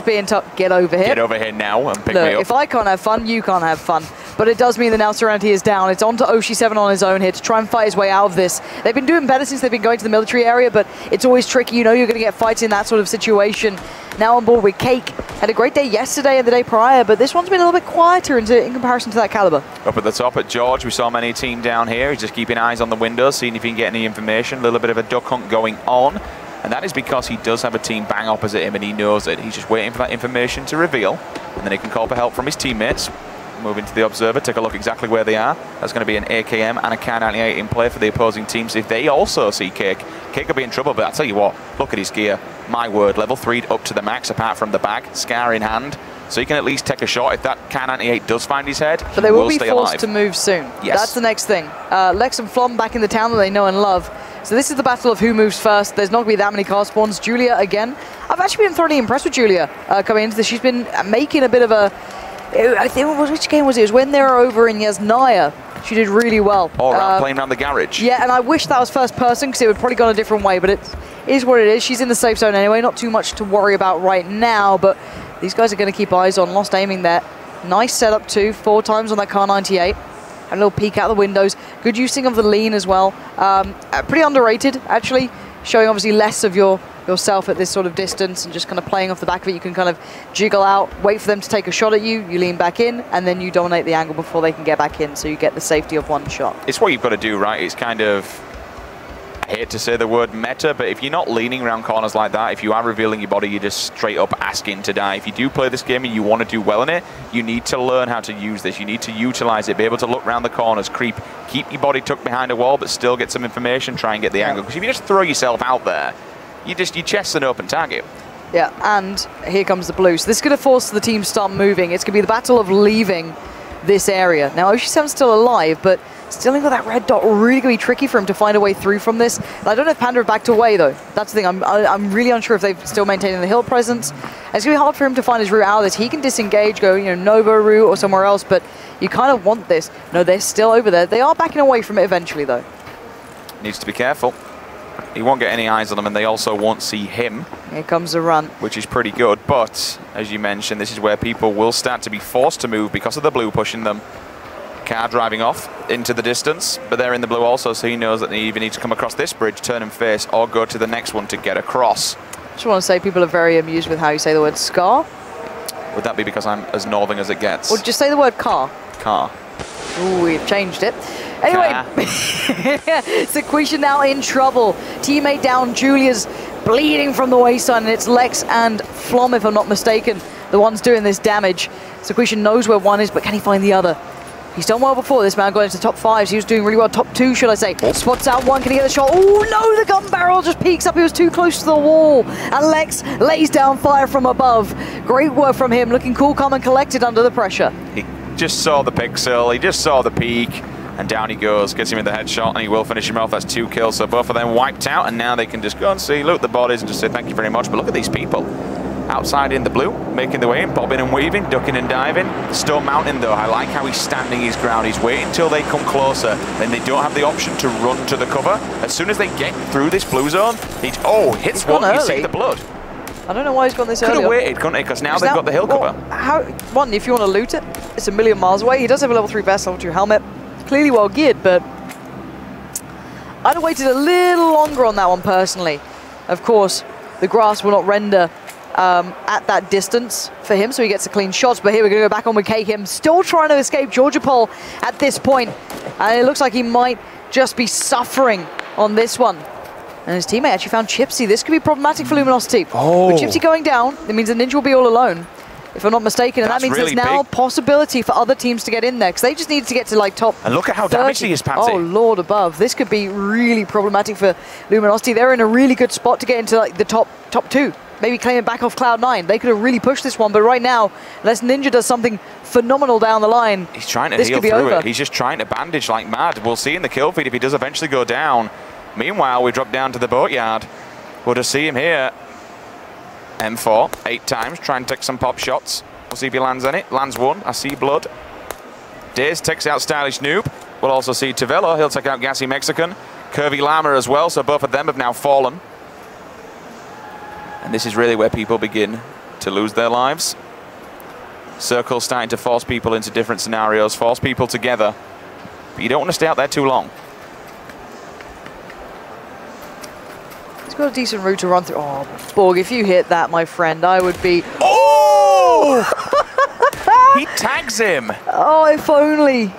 being told, get over here. Get over here now and pick me up. If I can't have fun, you can't have fun. But it does mean that now Serenity is down. It's on to Oshi 7 on his own here to try and fight his way out of this. They've been doing better since they've been going to the military area, but it's always tricky. You know you're going to get fights in that sort of situation. Now on board with Cake. Had a great day yesterday and the day prior, but this one's been a little bit quieter in comparison to that caliber. Up at the top at George, we saw many team down here. He's just keeping eyes on the windows, seeing if he can get any information. A little bit of a duck hunt going on. And that is because he does have a team bang opposite him, and he knows it. He's just waiting for that information to reveal, and then he can call for help from his teammates. Move into the observer, take a look exactly where they are. That's going to be an AKM and a Kar 98 in play for the opposing teams. If they also see Cake, Cake will be in trouble, but I'll tell you what, look at his gear. My word, level 3 up to the max, apart from the bag, Scar in hand. So you can at least take a shot if that Kar 98 does find his head. But they will be forced to move soon. Yes. That's the next thing. Lex and Flom back in the town that they know and love. So this is the battle of who moves first. There's not going to be that many car spawns. Julia again. I've actually been thoroughly impressed with Julia coming into this. She's been making a bit of a... I think, which game was it? It was when they were over in Yasnaya. She did really well. All around playing around the garage. Yeah, and I wish that was first person because it would probably gone a different way, but it is what it is. She's in the safe zone anyway. Not too much to worry about right now, but these guys are going to keep eyes on. Lost aiming there. Nice setup too. 4 times on that Kar 98. A little peek out the windows. Good using of the lean as well. Pretty underrated, actually. Showing obviously less of yourself at this sort of distance and just kind of playing off the back of it. You can kind of jiggle out, wait for them to take a shot at you, you lean back in, and then you dominate the angle before they can get back in, so you get the safety of one shot. It's what you've got to do, right? It's kind of, I hate to say the word meta, but if you're not leaning around corners like that, if you are revealing your body, you're just straight up asking to die. If you do play this game and you want to do well in it, you need to learn how to use this. You need to utilize it, be able to look around the corners, creep, keep your body tucked behind a wall, but still get some information, try and get the angle. Because if you just throw yourself out there, your chest's an open target. Yeah, and here comes the blue. So this is going to force the team to start moving. It's going to be the battle of leaving this area. Now, Oshi 7's still alive, but still got that red dot. Really going to be tricky for him to find a way through from this. And I don't know if Panda have backed away, though. That's the thing. I'm really unsure if they've still maintaining the hill presence. And it's going to be hard for him to find his route out of this. He can disengage, go, Nova route or somewhere else, but you kind of want this. No, they're still over there. They are backing away from it eventually, though. Needs to be careful. He won't get any eyes on them, and they also won't see him. Here comes the run. Which is pretty good, but as you mentioned, this is where people will start to be forced to move because of the blue pushing them. Car driving off into the distance, but they're in the blue also, so he knows that they either need to come across this bridge, turn and face, or go to the next one to get across. Just want to say people are very amused with how you say the word scar. Would that be because I'm as northern as it gets? Or just say the word car. Car. Ooh, we've changed it. Anyway, Sequisha now in trouble. Teammate down, Julia's bleeding from the waistline, and it's Lex and Flom, if I'm not mistaken, the ones doing this damage. Sequisha knows where one is, but can he find the other? He's done well before. This man got into top 5s. He was doing really well. Top 2, should I say. Spots out one. Can he get the shot? Oh, no, the gun barrel just peeks up. He was too close to the wall. And Lex lays down fire from above. Great work from him. Looking cool, calm, and collected under the pressure. He just saw the pixel. He just saw the peak. And down he goes. Gets him in the headshot, and he will finish him off. That's 2 kills. So both of them wiped out. And now they can just go and see, loot the bodies, and just say thank you very much. But look at these people. outside in the blue, making the way in, bobbing and weaving, ducking and diving. Stone Mountain, though, I like how he's standing his ground. He's waiting until they come closer, then they don't have the option to run to the cover. As soon as they get through this blue zone, hits one, you see the blood. I don't know why he's gone this early. Could have waited, couldn't he? Because now they've got the hill cover. One, if you want to loot it, it's a million miles away. He does have a level 3 vest, level 2 helmet. Clearly well geared, but I'd have waited a little longer on that one personally. Of course, the grass will not render at that distance for him, so he gets the clean shots. But here we're going to go back on with K-Kim, still trying to escape Georgia Pole at this point. And it looks like he might just be suffering on this one. And his teammate actually found Chipsy. This could be problematic for Luminosity. Oh. With Chipsy going down, it means the Ninja will be all alone, if I'm not mistaken. And that means really there's now big. Possibility for other teams to get in there, because they just need to get to like top. And look at how 30. damaged he is, Patsy. Oh, Lord above. This could be really problematic for Luminosity. They're in a really good spot to get into like the top 2. Maybe claim it back off Cloud9. They could have really pushed this one, but right now, unless Ninja does something phenomenal down the line, he's trying to this heal could be through over. it. He's just trying to bandage like mad. We'll see in the kill feed if he does eventually go down. Meanwhile, we drop down to the boatyard. We'll just see him here. M4, 8 times, trying to take some pop shots. We'll see if he lands any. Lands one. I see blood. Daze takes out Stylish Noob. We'll also see Tavello. He'll take out Gassy Mexican. Curvy Llama as well, so both of them have now fallen. And this is really where people begin to lose their lives. Circle starting to force people into different scenarios, force people together. But you don't want to stay out there too long. He's got a decent route to run through. Oh, Borg, if you hit that, my friend, I would be... Oh! He tags him. Oh, if only.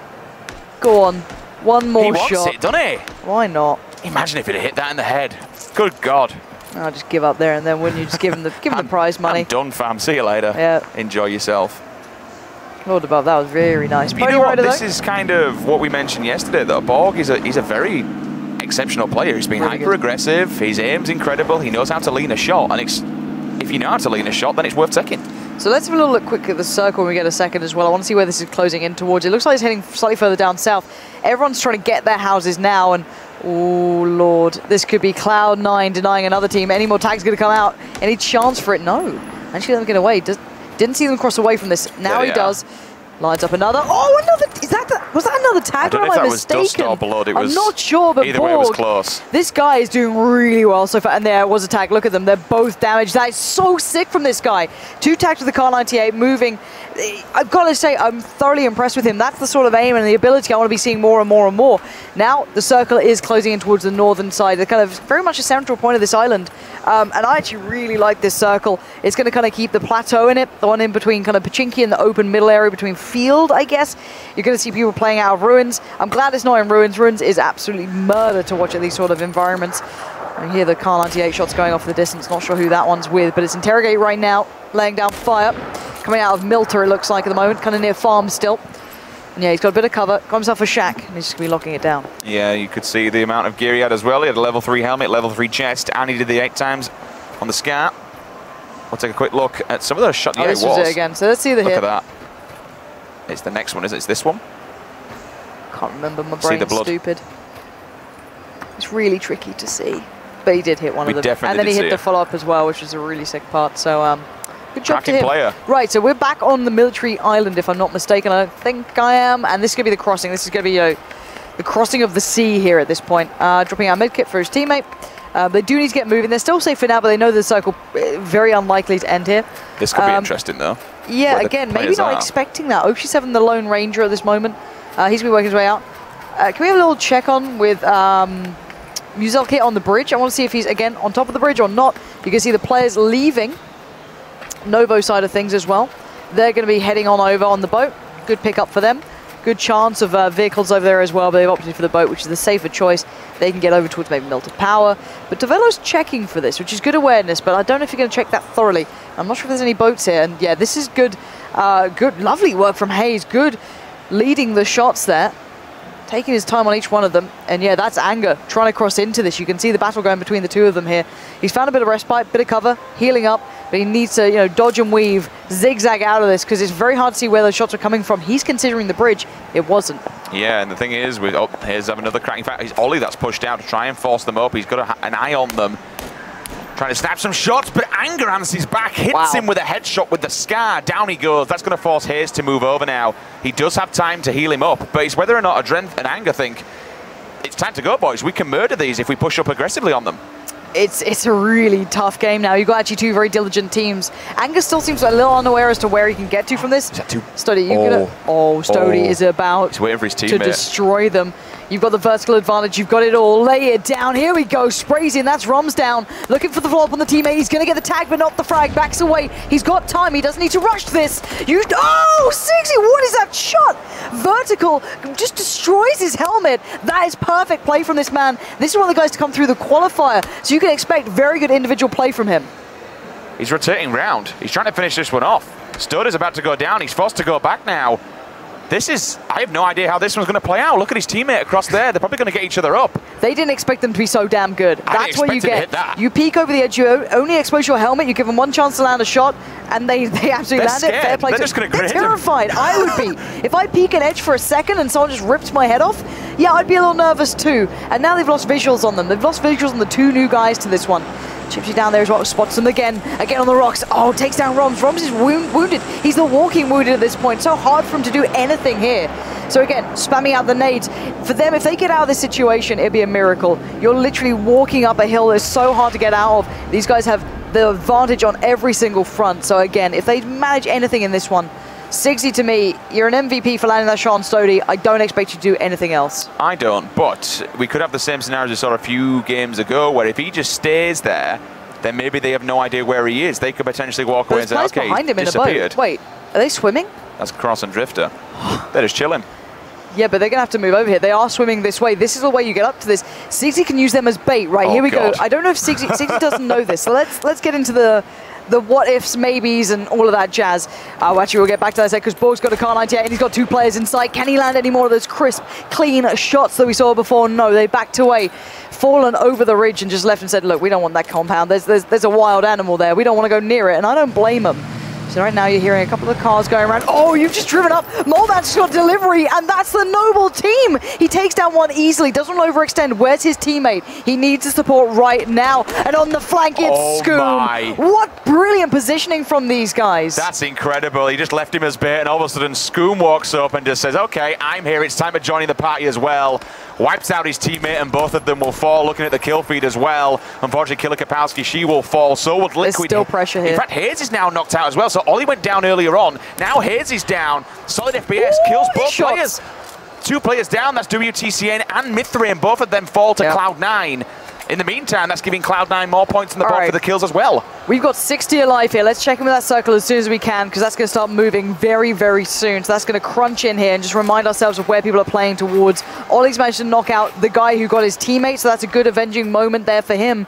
Go on. One more shot. He wants it, doesn't he? Why not? Imagine if he'd hit that in the head. Good God. I'll just give up there and then, wouldn't you? Just give him the prize money. I'm done, fam. See you later. Yeah. Enjoy yourself. Lord above, that was very nice. You know what? This is kind of what we mentioned yesterday, though. Borg he's a very exceptional player. He's been Really hyper-aggressive. His aim's incredible. He knows how to lean a shot. And if you know how to lean a shot, then it's worth taking. So let's have a little look quick at the circle when we get a second as well. I want to see where this is closing in towards. It looks like it's heading slightly further down south. Everyone's trying to get their houses now, and oh Lord, this could be Cloud9 denying another team. Any more tags going to come out? Any chance for it? No. Actually, let them get away. Didn't see them cross away from this. Now he does. Lines up another. Oh, another. Was that another tag? I don't know if that was dust or blood. I'm not sure, but either way, it was close. This guy is doing really well so far. And there was a tag. Look at them. They're both damaged. That is so sick from this guy. 2 tags with the Kar 98 moving. I've got to say, I'm thoroughly impressed with him. That's the sort of aim and the ability I want to be seeing more and more and more. Now, the circle is closing in towards the northern side. They're kind of very much a central point of this island. And I actually really like this circle. It's going to kind of keep the plateau in it, the one in between kind of Pachinki and the open middle area between field, I guess. You're going to see people playing out of ruins. I'm glad it's not in ruins. Ruins is absolutely murder to watch at these sort of environments. I hear the Kar 98 shots going off the distance. Not sure who that one's with, but it's Interrogate right now, laying down fire. Coming out of Milter, it looks like at the moment, kind of near farm still. And yeah, he's got a bit of cover, got himself a shack, and he's just going to be locking it down. Yeah, you could see the amount of gear he had as well. He had a level 3 helmet, level 3 chest, and he did the 8 times on the scar. We'll take a quick look at some of those shots. Oh, this was it again. So let's see the hit. Look at that. It's the next one, is it? It's this one. Can't remember, my brain's stupid. It's really tricky to see. But he did hit one of them. And then he hit the follow-up as well, which was a really sick part. So, good job to him. Player. Right, so we're back on the military island, if I'm not mistaken. I don't think I am. And this is going to be the crossing. This is going to be the crossing of the sea here at this point. Dropping out medkit for his teammate. They do need to get moving. They're still safe for now, but they know the circle very unlikely to end here. This could be interesting, though. Yeah, again, maybe not expecting that. Oshi7, the Lone Ranger at this moment. He's going to be working his way out. Can we have a little check on with Muzelkit on the bridge? I want to see if he's, again, on top of the bridge or not. You can see the players leaving Novo side of things as well. They're going to be heading on over on the boat. Good pickup for them. Good chance of vehicles over there as well, but they've opted for the boat, which is the safer choice. They can get over towards maybe Milter Power. But Tavello's checking for this, which is good awareness, but I don't know if you're going to check that thoroughly. I'm not sure if there's any boats here. And yeah, this is good, lovely work from Hayes. Good leading the shots there. Taking his time on each one of them. And yeah, that's Anger trying to cross into this. You can see the battle going between the two of them here. He's found a bit of respite, bit of cover, healing up, but he needs to, dodge and weave, zigzag out of this, because it's very hard to see where those shots are coming from. He's considering the bridge. It wasn't. Yeah, and the thing is, here's another cracking fact. He's Ollie that's pushed out to try and force them up. He's got an eye on them. Trying to snap some shots, but Anger answers back, hits him with a headshot with the Scar. Down he goes. That's going to force Hayes to move over now. He does have time to heal him up, but it's whether or not Adren and Anger think it's time to go, boys. We can murder these if we push up aggressively on them. It's a really tough game now. You've got actually two very diligent teams. Anger still seems a little unaware as to where he can get to from this. Stody, Stody is about He's waiting for his teammate to destroy them. You've got the vertical advantage. You've got it all. Lay it down. Here we go. Sprays in. That's Roms down. Looking for the follow-up on the teammate. He's going to get the tag, but not the frag. Backs away. He's got time. He doesn't need to rush this. Oh, 60. What is that shot? Vertical just destroys his helmet. That is perfect play from this man. This is one of the guys to come through the qualifier, so you can expect very good individual play from him. He's rotating round. He's trying to finish this one off. Stud is about to go down. He's forced to go back now. I have no idea how this one's going to play out. Look at his teammate across there. They're probably going to get each other up. They didn't expect them to be so damn good. That's what you get. You peek over the edge, you only expose your helmet, you give them one chance to land a shot, and they absolutely land it. Fair play. They're just going to They're terrified. I would be. If I peek an edge for a second and someone just rips my head off, yeah, I'd be a little nervous too. And now they've lost visuals on them. They've lost visuals on the two new guys to this one. Chips you down there as well, spots them again on the rocks. Oh, takes down Roms. Roms is wounded. He's the walking wounded at this point. So hard for him to do anything here. So again, spamming out the nades. For them, if they get out of this situation, it'd be a miracle. You're literally walking up a hill that's so hard to get out of. These guys have the advantage on every single front. So again, if they manage anything in this one, 60 to me, you're an MVP for landing that shot on Stody. I don't expect you to do anything else. I don't, but we could have the same scenario as we saw a few games ago, where if he just stays there, then maybe they have no idea where he is. They could potentially walk away and say, okay, behind him in disappeared. A boat. Wait, are they swimming? That's Cross and Drifter. They're just chilling. Yeah, but they're going to have to move over here. They are swimming this way. This is the way you get up to this. Sixty can use them as bait. Right, here we go. I don't know if Sixty doesn't know this. So let's get into the what-ifs, maybes, and all of that jazz. Actually, we'll get back to that because Borg's got a car 98 and he's got two players in sight. Can he land any more of those crisp, clean shots that we saw before? No, they backed away, fallen over the ridge and just left and said, look, we don't want that compound. There's a wild animal there. We don't want to go near it, and I don't blame them. So right now you're hearing a couple of cars going around. Oh, you've just driven up. Moldat's got delivery, and that's the Noble team. He takes down one easily, doesn't overextend. Where's his teammate? He needs the support right now. And on the flank, it's Scoom. What brilliant positioning from these guys. That's incredible. He just left him as bait, and all of a sudden Scoom walks up and just says, okay, I'm here. It's time to join the party as well. Wipes out his teammate, and both of them will fall. Looking at the kill feed as well. Unfortunately, Killer Kapowski, she will fall. So would Liquid. There's still pressure here. In fact, Hayes is now knocked out as well. So Ollie went down earlier on. Now Hayes is down. Solid FPS kills both players. Two players down. That's WTCN and Mithrin. Both of them fall to Cloud9. In the meantime, that's giving Cloud9 more points in the board for the kills as well. We've got 60 alive here. Let's check in with that circle as soon as we can, because that's going to start moving very, very soon. So that's going to crunch in here and just remind ourselves of where people are playing towards. Ollie's managed to knock out the guy who got his teammate, so that's a good avenging moment there for him.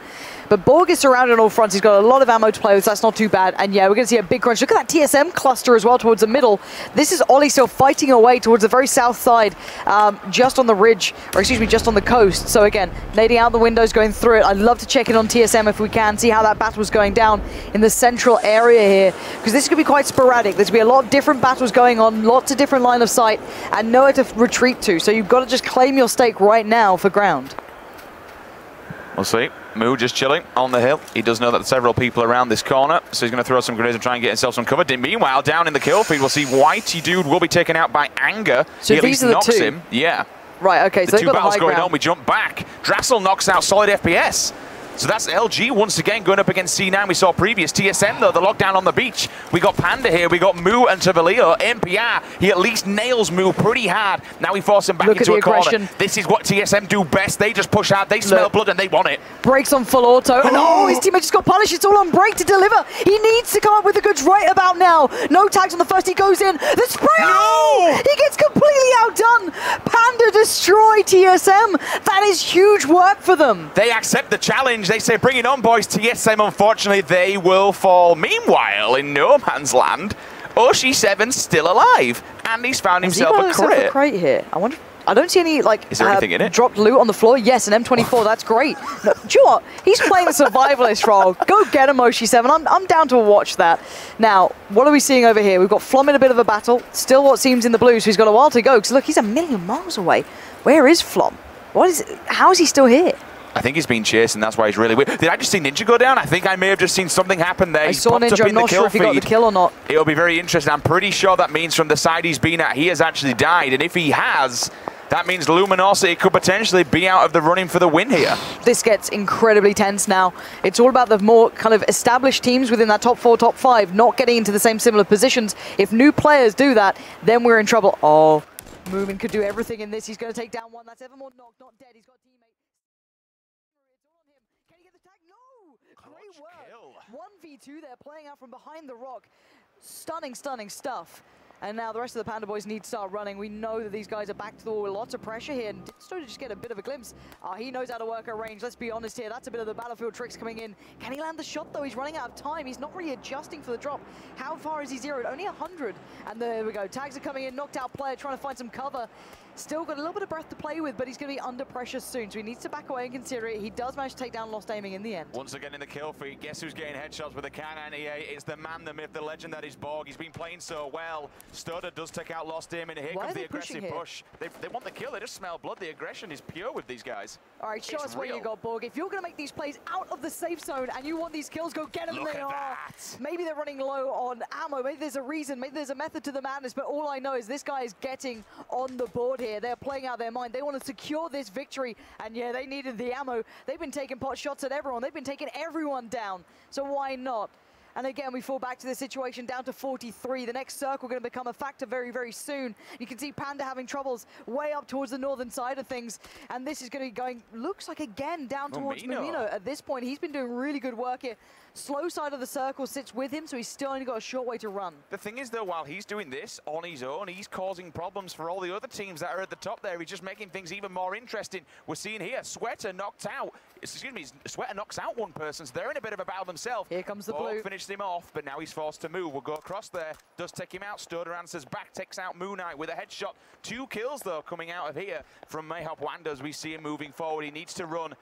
But Borg is surrounded on all fronts. He's got a lot of ammo to play with, so that's not too bad. And yeah, we're going to see a big crunch. Look at that TSM cluster as well towards the middle. This is Ollie still fighting away towards the very south side, just on the ridge, or excuse me, just on the coast. So again, nading out the windows, going through it. I'd love to check in on TSM if we can, see how that battle's going down in the central area here, because this could be quite sporadic. There's going to be a lot of different battles going on, lots of different line of sight, and nowhere to retreat to. So you've got to just claim your stake right now for ground. We'll see. Moo just chilling on the hill. He does know that several people around this corner, so he's going to throw some grenades and try and get himself some cover. Meanwhile, down in the kill feed, we'll see Whitey Dude will be taken out by Anger. So he at least knocks him. Yeah. Right, okay, so the two battles going on. We jump back. Drassel knocks out Solid FPS. So that's LG once again going up against C9. We saw previous TSM though, the lockdown on the beach. We got Panda here, we got Moo and Tavaleo. MPR, he at least nails Moo pretty hard. Now we force him back into a corner. This is what TSM do best. They just push out, they smell blood and they want it. Breaks on full auto, and oh, his teammate just got punished. It's all on break to deliver. He needs to come up with the goods right about now. No tags on the first, he goes in. The spray, oh! He gets completely outdone. Panda destroy TSM. That is huge work for them. They accept the challenge. They say, bring it on, boys. TSM, unfortunately, they will fall. Meanwhile, in no man's land, Oshi7's still alive, and he's found himself a crate. Here. I wonder. I don't see any, like, is there anything in it? Dropped loot on the floor. Yes, an M24. That's great. No, do you know what? He's playing the survivalist role. Go get him, Oshi7. I'm down to watch that. Now, what are we seeing over here? We've got Flom in a bit of a battle. Still what seems in the blue, so he's got a while to go. Because, look, he's a million miles away. Where is Flom? How is he still here? I think he's been chased, and that's why he's really weird. Did I just see Ninja go down? I think I may have just seen something happen there. I saw Ninja. I'm not sure if he got the kill or not. It'll be very interesting. I'm pretty sure that means from the side he's been at, he has actually died. And if he has, that means Luminosity could potentially be out of the running for the win here. This gets incredibly tense now. It's all about the more kind of established teams within that top 4, top 5 not getting into the same similar positions. If new players do that, then we're in trouble. Oh, Moomin could do everything in this. He's going to take down one. That's Evermore knocked, not dead. He's got a teammate. It's all on him. Can he get the tag? No! Great work. 1v2 there, playing out from behind the rock. Stunning, stunning stuff. And now the rest of the Panda Boys need to start running. We know that these guys are back to the wall with lots of pressure here. And Ditsto to just get a bit of a glimpse. He knows how to work at range. Let's be honest here. That's a bit of the battlefield tricks coming in. Can he land the shot, though? He's running out of time. He's not really adjusting for the drop. How far is he zeroed? Only 100. And there we go. Tags are coming in. Knocked out player trying to find some cover. Still got a little bit of breath to play with, but he's going to be under pressure soon. So he needs to back away and consider it. He does manage to take down Lost Aiming in the end. Once again in the kill feed, guess who's getting headshots with a can anti-A? It's the man, the myth, the legend that is Borg. He's been playing so well. Stutter does take out Lost Aiming, and here comes the aggressive push. They want the kill, they just smell blood. The aggression is pure with these guys. All right, show us what you got, Borg. If you're going to make these plays out of the safe zone and you want these kills, go get them. Look at that. Maybe they're running low on ammo. Maybe there's a reason. Maybe there's a method to the madness. But all I know is this guy is getting on the board here. They're playing out their mind. They want to secure this victory. And yeah, they needed the ammo. They've been taking pot shots at everyone. They've been taking everyone down. So why not? And again, we fall back to the situation down to 43. The next circle going to become a factor very, very soon. You can see Panda having troubles way up towards the northern side of things. And this is going to be going, looks like again, down towards Mumino. At this point, he's been doing really good work here. Slow side of the circle sits with him, so he's still only got a short way to run. The thing is, though, while he's doing this on his own, he's causing problems for all the other teams that are at the top there. He's just making things even more interesting. We're seeing here, Sweater knocked out. Excuse me, Sweater knocks out one person, so they're in a bit of a battle themselves. Here comes the blue. Finished him off, but now he's forced to move. We'll go across there. Does take him out. Stoder answers back, takes out Moon Knight with a headshot. 2 kills, though, coming out of here from Mayhop Wanda as we see him moving forward. He needs to run.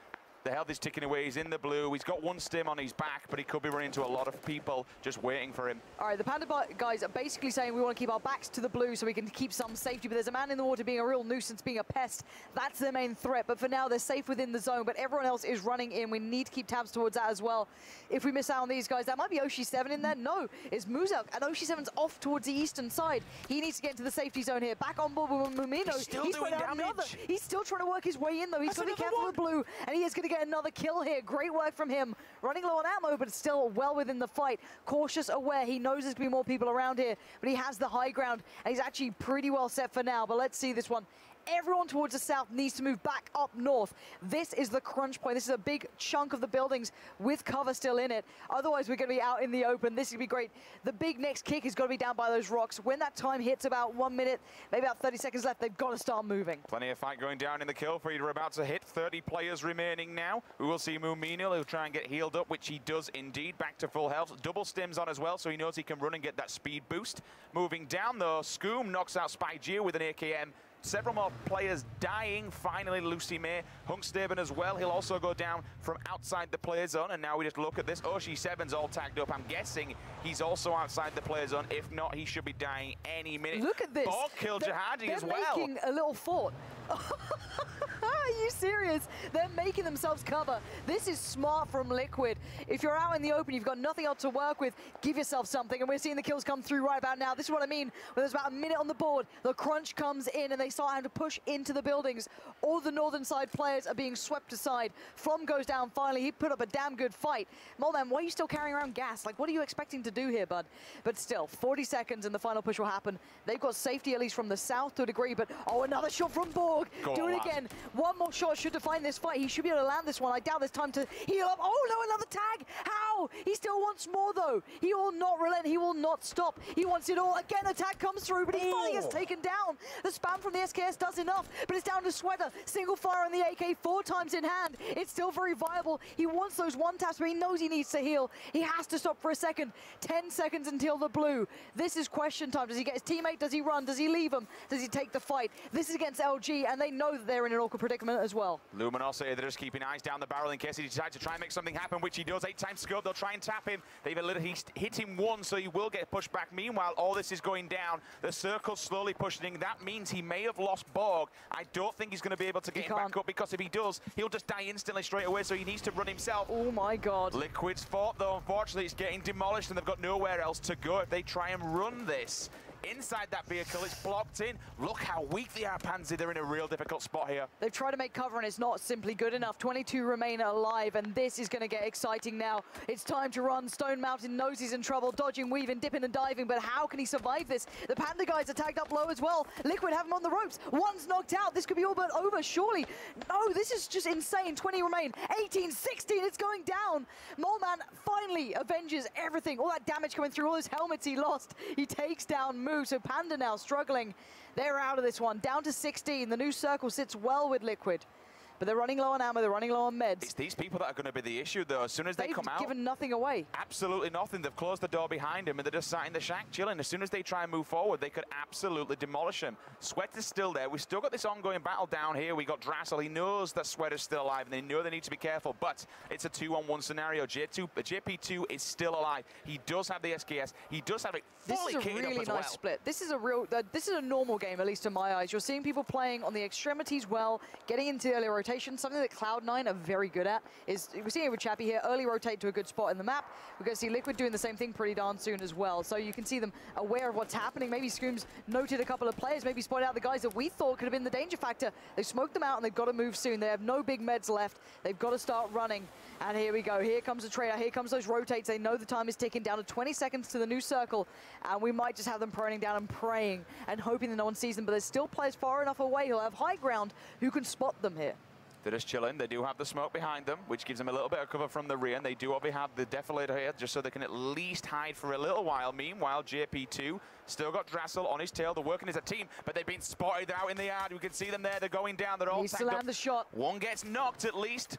The health is ticking away. He's in the blue. He's got 1 stim on his back, but he could be running into a lot of people just waiting for him. All right, the Panda guys are basically saying we want to keep our backs to the blue so we can keep some safety, but there's a man in the water being a real nuisance, being a pest. That's their main threat, but for now they're safe within the zone, but everyone else is running in. We need to keep tabs towards that as well. If we miss out on these guys, that might be Oshi7 in there. No, it's Muzak, and Oshi7's off towards the eastern side. He needs to get into the safety zone here. Back on board with Mumino. He's still doing damage. He's still trying to work his way in, though. He's got to be careful with blue, and he is going to get another kill here. Great work from him. Running low on ammo, but still well within the fight. Cautious, aware. He knows there's going to be more people around here, but he has the high ground, and he's actually pretty well set for now. But let's see this one. Everyone towards the south needs to move back up north. This is the crunch point. This is a big chunk of the buildings with cover still in it. Otherwise, we're going to be out in the open. This is going to be great. The big next kick is going to be down by those rocks. When that time hits about 1 minute, maybe about 30 seconds left, they've got to start moving. Plenty of fight going down in the kill feed. We're about to hit 30 players remaining now. We will see Mumino. He'll try and get healed up, which he does indeed. Back to full health. Double stims on as well, so he knows he can run and get that speed boost. Moving down, though, Scoom knocks out Spygeo with an AKM. Several more players dying. Finally, Lucy May. Hunkstaben as well. He'll also go down from outside the player zone. And now we just look at this. Oshi7's all tagged up. I'm guessing he's also outside the player zone. If not, he should be dying any minute. Look at this. Borg killed Jihadi as well. They're making a little fort. Are you serious? They're making themselves cover. This is smart from Liquid. If you're out in the open, you've got nothing else to work with, give yourself something. And we're seeing the kills come through right about now. This is what I mean. When there's about a minute on the board, the crunch comes in and they start having to push into the buildings. All the northern side players are being swept aside. From goes down finally. He put up a damn good fight. Molman, why are you still carrying around gas? Like, what are you expecting to do here, bud? But still, 40 seconds and the final push will happen. They've got safety at least from the south to a degree, but oh, another shot from Borg. Do it again. One more shot should define this fight. He should be able to land this one. I doubt there's time to heal up. Oh no, another tag. How? He still wants more though. He will not relent. He will not stop. He wants it all. Again, a tag comes through, but he finally gets taken down. The spam from the SKS does enough, but it's down to Sweater. Single fire on the AK 4 times in hand. It's still very viable. He wants those one taps, but he knows he needs to heal. He has to stop for a second. 10 seconds until the blue. This is question time. Does he get his teammate? Does he run? Does he leave him? Does he take the fight? This is against LG. see, and they know that they're in an awkward predicament as well. Luminosity, they're just keeping eyes down the barrel in case he decides to try and make something happen, which he does. 8 times scope, they'll try and tap him. They've hit him once, so he will get pushed back. Meanwhile, all this is going down. The circle's slowly pushing. That means he may have lost Borg. I don't think he's going to be able to get him back up, because if he does, he'll just die instantly straight away, so he needs to run himself. Oh my god. Liquid's fort, though, unfortunately, it's getting demolished, and they've got nowhere else to go. If they try and run this inside that vehicle, it's blocked in. Look how weak they are, Pansy. They're in a real difficult spot here. They've tried to make cover, and it's not simply good enough. 22 remain alive, and this is going to get exciting now. It's time to run. Stone Mountain knows he's in trouble, dodging, weaving, dipping and diving, but how can he survive this? The Panda guys are tagged up low as well. Liquid have him on the ropes. One's knocked out. This could be all but over, surely. No, this is just insane. 20 remain. 18, 16, it's going down. Moleman finally avenges everything. All that damage coming through, all those helmets he lost. He takes down Moo, so Panda now struggling. They're out of this one. Down to 16. The new circle sits well with Liquid. But they're running low on ammo, they're running low on meds. It's these people that are going to be the issue, though. As soon as they come out, they've given nothing away. Absolutely nothing. They've closed the door behind him, and they're just sat in the shack chilling. As soon as they try and move forward, they could absolutely demolish him. Sweat is still there. We've still got this ongoing battle down here. We got Drassel. He knows that Sweat is still alive, and they know they need to be careful, but it's a 2-on-1 scenario. JP2 is still alive. He does have the SKS. He does have it fully kitted up as well. This is a really nice split. This is a normal game, at least in my eyes. You're seeing people playing on the extremities well, getting into the early rotation, something that Cloud9 are very good at. We're seeing it with Chappie here, early rotate to a good spot in the map. We're going to see Liquid doing the same thing pretty darn soon as well. So you can see them aware of what's happening. Maybe Scream's noted a couple of players, maybe spotted out the guys that we thought could have been the danger factor. They smoked them out, and they've got to move soon. They have no big meds left. They've got to start running. And here we go. Here comes the trader. Here comes those rotates. They know the time is ticking down to 20 seconds to the new circle. And we might just have them proning down and praying and hoping that no one sees them. But there's still players far enough away who'll have high ground who can spot them here. They're just chilling. They do have the smoke behind them, which gives them a little bit of cover from the rear, and they do have the Defilator here just so they can at least hide for a little while. Meanwhile, JP2 still got Drassel on his tail. They're working as a team, but they've been spotted. They're out in the yard. We can see them there. They're going down. They're all tagged up. The shot. One gets knocked at least.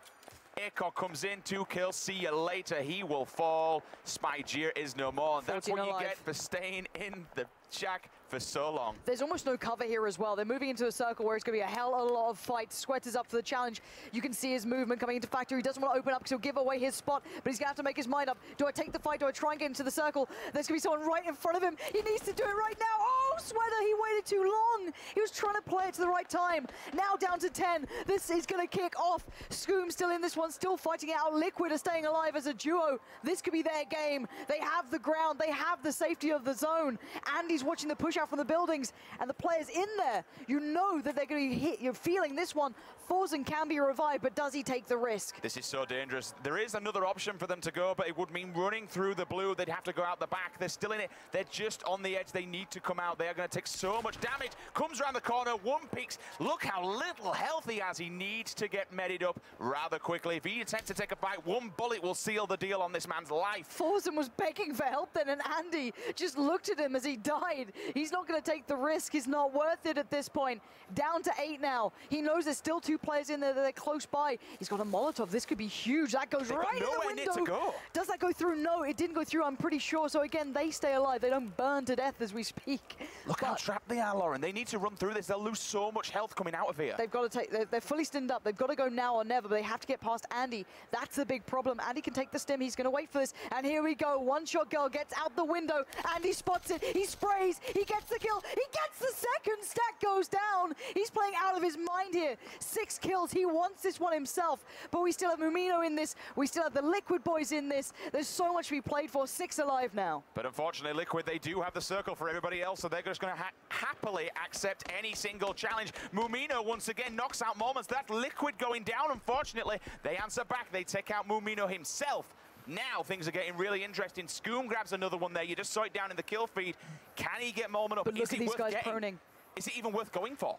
Akok comes in, 2 kills. See you later. He will fall. Spygear is no more. And that's what you get for staying in the shack for so long. There's almost no cover here as well. They're moving into a circle where it's going to be a hell of a lot of fight. Sweat is up for the challenge. You can see his movement coming into Factory. He doesn't want to open up because he'll give away his spot, but he's going to have to make his mind up. Do I take the fight? Do I try and get into the circle? There's going to be someone right in front of him. He needs to do it right now. Oh, Sweater, he waited too long. He was trying to play it to the right time. Now down to 10. This is going to kick off. Scoom still in this one, still fighting it out. Liquid are staying alive as a duo. This could be their game. They have the ground. They have the safety of the zone. Andy's watching the push out from the buildings, and the players in there, you know that they're going to hit. You're feeling this one. Forzen can be revived, but does he take the risk? This is so dangerous. There is another option for them to go, but it would mean running through the blue. They'd have to go out the back. They're still in it. They're just on the edge. They need to come out. They are going to take so much damage. Comes around the corner. One peeks. Look how little health he has. He needs to get medded up rather quickly. If he attempts to take a bite, one bullet will seal the deal on this man's life. Forzen was begging for help then, and Andy just looked at him as he died. He's not going to take the risk. He's not worth it at this point. Down to 8 now. He knows there's still 2 players in there that are close by. He's got a Molotov. This could be huge. That goes right in the window. To go. Does that go through? No, it didn't go through, I'm pretty sure. So again, they stay alive. They don't burn to death as we speak. Look how trapped they are, Lauren. They need to run through this. They'll lose so much health coming out of here. They've got to take, they're fully stinned up. They've got to go now or never, but they have to get past Andy. That's the big problem. Andy can take the stim. He's going to wait for this. And here we go. One shot girl gets out the window. Andy spots it. He sprays. He gets the kill. He gets the second. Stack goes down. He's playing out of his mind here. 6 kills. He wants this one himself. But we still have Mumino in this. We still have the Liquid boys in this. There's so much to be played for. 6 alive now. But unfortunately, Liquid, they do have the circle for everybody else, so they're just going to happily accept any single challenge. Mumino once again knocks out Moments. That's Liquid going down. Unfortunately, they answer back. They take out Mumino himself. Now things are getting really interesting. Scoom grabs another one there. You just saw it down in the kill feed. Can he get Moment up? But look at these guys proning. Is it even worth going for?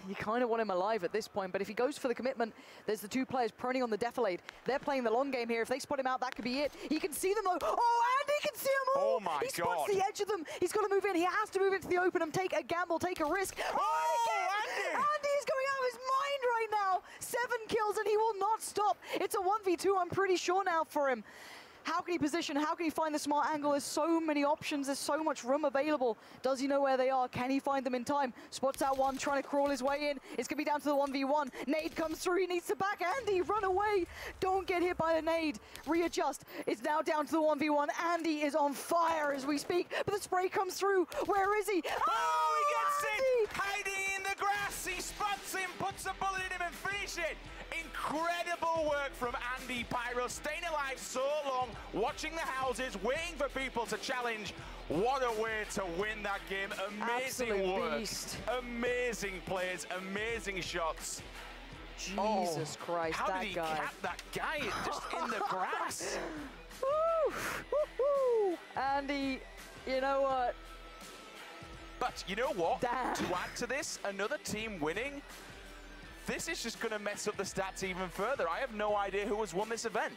You kind of want him alive at this point, but if he goes for the commitment, there's the 2 players proning on the Defilade. They're playing the long game here. If they spot him out, that could be it. He can see them though. Oh, Andy can see them all. Oh my God. He spots the edge of them. He's got to move in. He has to move into the open and take a gamble, take a risk. Oh, Andy is going out of his mind right now. 7 kills and he will not stop. It's a 1v2, I'm pretty sure now for him. How can he position? How can he find the smart angle? There's so many options. There's so much room available. Does he know where they are? Can he find them in time? Spots out one, trying to crawl his way in. It's going to be down to the 1v1. Nade comes through. He needs to back Andy. Run away. Don't get hit by the nade. Readjust. It's now down to the 1v1. Andy is on fire as we speak, but the spray comes through. Where is he? Oh, he gets it! Hiding in the grass. He spots him, puts a bullet in him and finishes it. Incredible work from Andy Pyro, staying alive so long, watching the houses, waiting for people to challenge. What a way to win that game. Amazing Absolute work. beast. Amazing plays, amazing shots. Jesus Christ, how that did he guy. cap that guy just in the grass? Woo! Andy, you know what? But you know what? Damn. To add to this, another team winning, this is just going to mess up the stats even further. I have no idea who has won this event.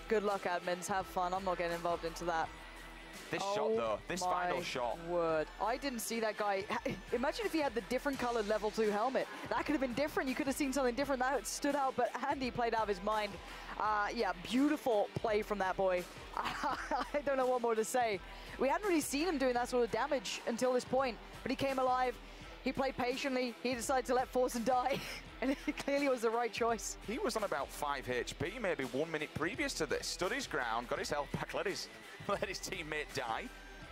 Good luck, admins. Have fun. I'm not getting involved into that. This shot, though, this final shot. Word. I didn't see that guy. Imagine if he had the different colored level 2 helmet. That could have been different. You could have seen something different. That stood out, but Andy played out of his mind. Yeah, beautiful play from that boy. I don't know what more to say. We hadn't really seen him doing that sort of damage until this point, but he came alive. He played patiently. He decided to let Forsen die, and it clearly was the right choice. He was on about 5 HP, maybe 1 minute previous to this. Stood his ground, got his health back, let his teammate die.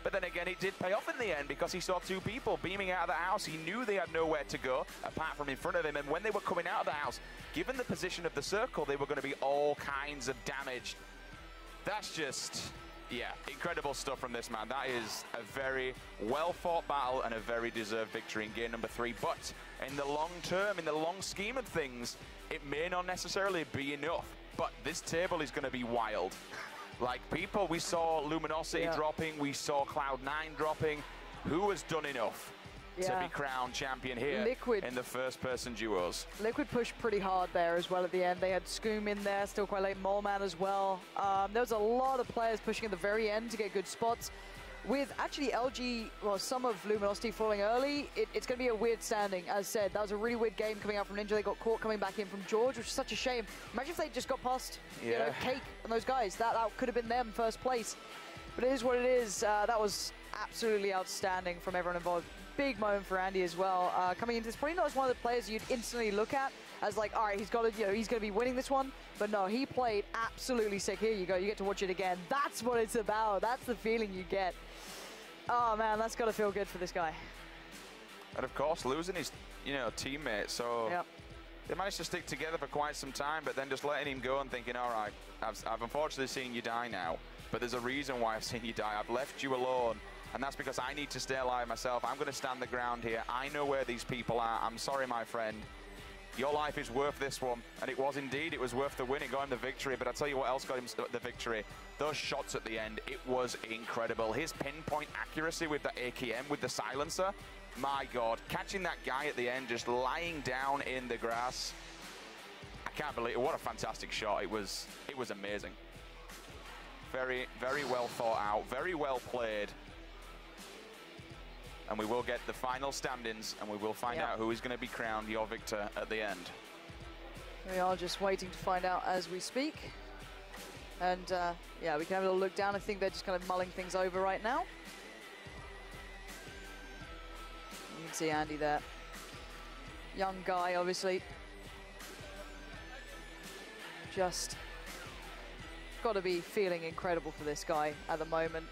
But then again, it did pay off in the end because he saw 2 people beaming out of the house. He knew they had nowhere to go apart from in front of him. And when they were coming out of the house, given the position of the circle, they were going to be all kinds of damaged. That's just... yeah, incredible stuff from this man. That is a very well-fought battle and a very deserved victory in game number 3. But in the long term, in the long scheme of things, it may not necessarily be enough. But this table is going to be wild. Like people, we saw Luminosity dropping, we saw Cloud9 dropping. Who has done enough to be crowned champion here in the first-person duos? Liquid pushed pretty hard there as well at the end. They had Scoom in there, still quite late, Moleman as well. There was a lot of players pushing at the very end to get good spots. With actually LG, well, some of Luminosity falling early, it's going to be a weird standing. As said, that was a really weird game coming out from Ninja. They got caught coming back in from George, which is such a shame. Imagine if they just got past Cake and those guys. That could have been them first place. But it is what it is. That was absolutely outstanding from everyone involved. Big moment for Andy as well. Coming into this, probably not as one of the players you'd instantly look at as like, all right, he's got to, he's going to be winning this one. But no, he played absolutely sick. Here you go, you get to watch it again. That's what it's about. That's the feeling you get. Oh man, that's got to feel good for this guy. And of course, losing his, teammate. So they managed to stick together for quite some time, but then just letting him go and thinking, all right, I've unfortunately seen you die now. But there's a reason why I've seen you die. I've left you alone. And that's because I need to stay alive myself. I'm going to stand the ground here. I know where these people are. I'm sorry, my friend. Your life is worth this one. And it was indeed. It was worth the win. It got him the victory. But I'll tell you what else got him the victory. Those shots at the end, it was incredible. His pinpoint accuracy with the AKM, with the silencer. My God. Catching that guy at the end, just lying down in the grass. I can't believe it. What a fantastic shot. It was amazing. Very, very well thought out. Very well played. And we will get the final standings, and we will find out who is going to be crowned your victor at the end. We are just waiting to find out as we speak. And yeah, we can have a little look down. I think they're just kind of mulling things over right now. You can see Andy there. Young guy, obviously. Just got to be feeling incredible for this guy at the moment.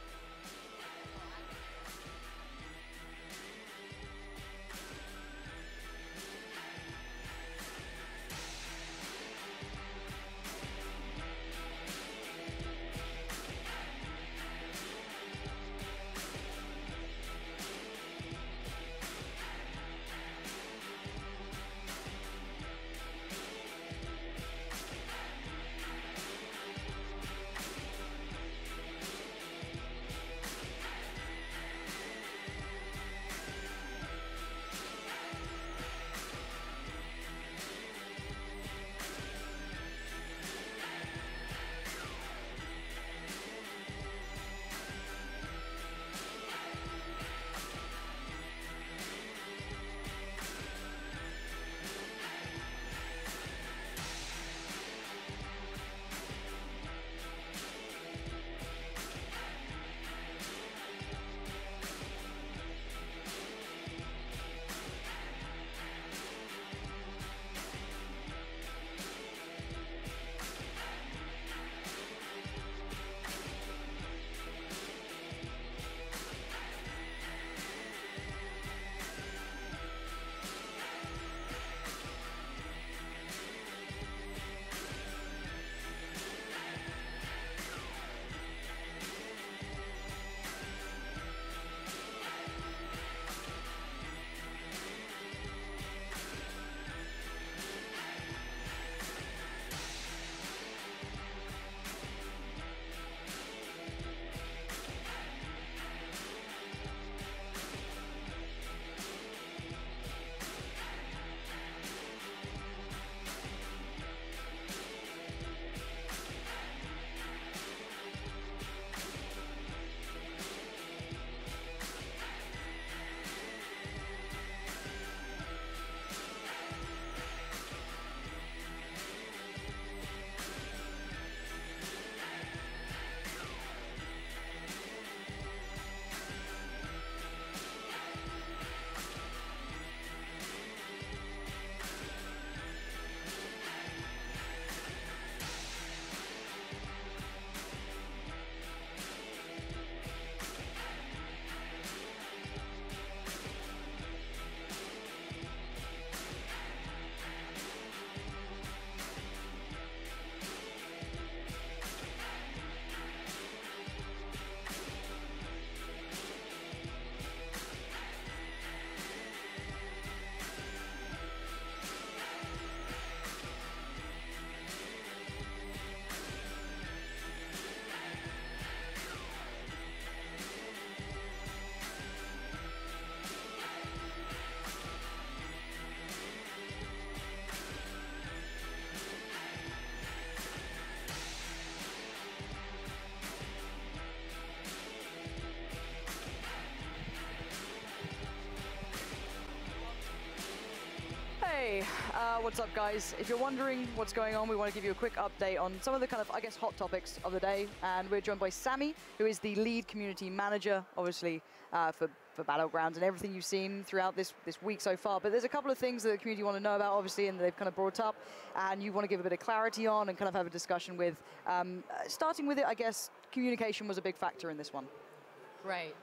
what's up, guys? If you're wondering what's going on, we want to give you a quick update on some of the kind of, I guess, hot topics of the day. And we're joined by Sammy, who is the lead community manager, obviously, for BattleGrounds and everything you've seen throughout this week so far. But there's a couple of things that the community want to know about, obviously, and they've kind of brought up, and you want to give a bit of clarity on and kind of have a discussion with. Starting with it, I guess, communication was a big factor in this one. Right.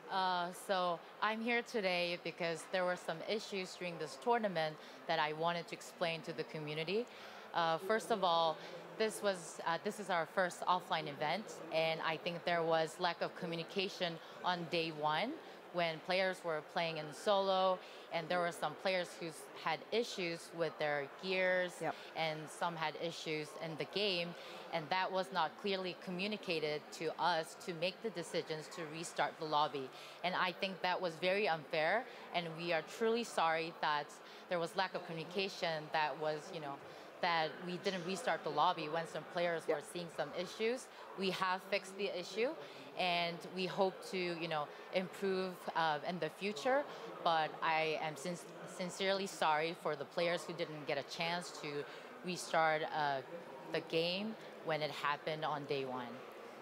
So I'm here today because there were some issues during this tournament that I wanted to explain to the community. First of all, this is our first offline event, and I think there was lack of communication on day one when players were playing in solo, and there were some players who had issues with their gears, and some had issues in the game, and that was not clearly communicated to us to make the decisions to restart the lobby. And I think that was very unfair, and we are truly sorry that there was lack of communication that was, that we didn't restart the lobby when some players were seeing some issues. We have fixed the issue, and we hope to, improve in the future. But I am sincerely sorry for the players who didn't get a chance to restart the game when it happened on day one.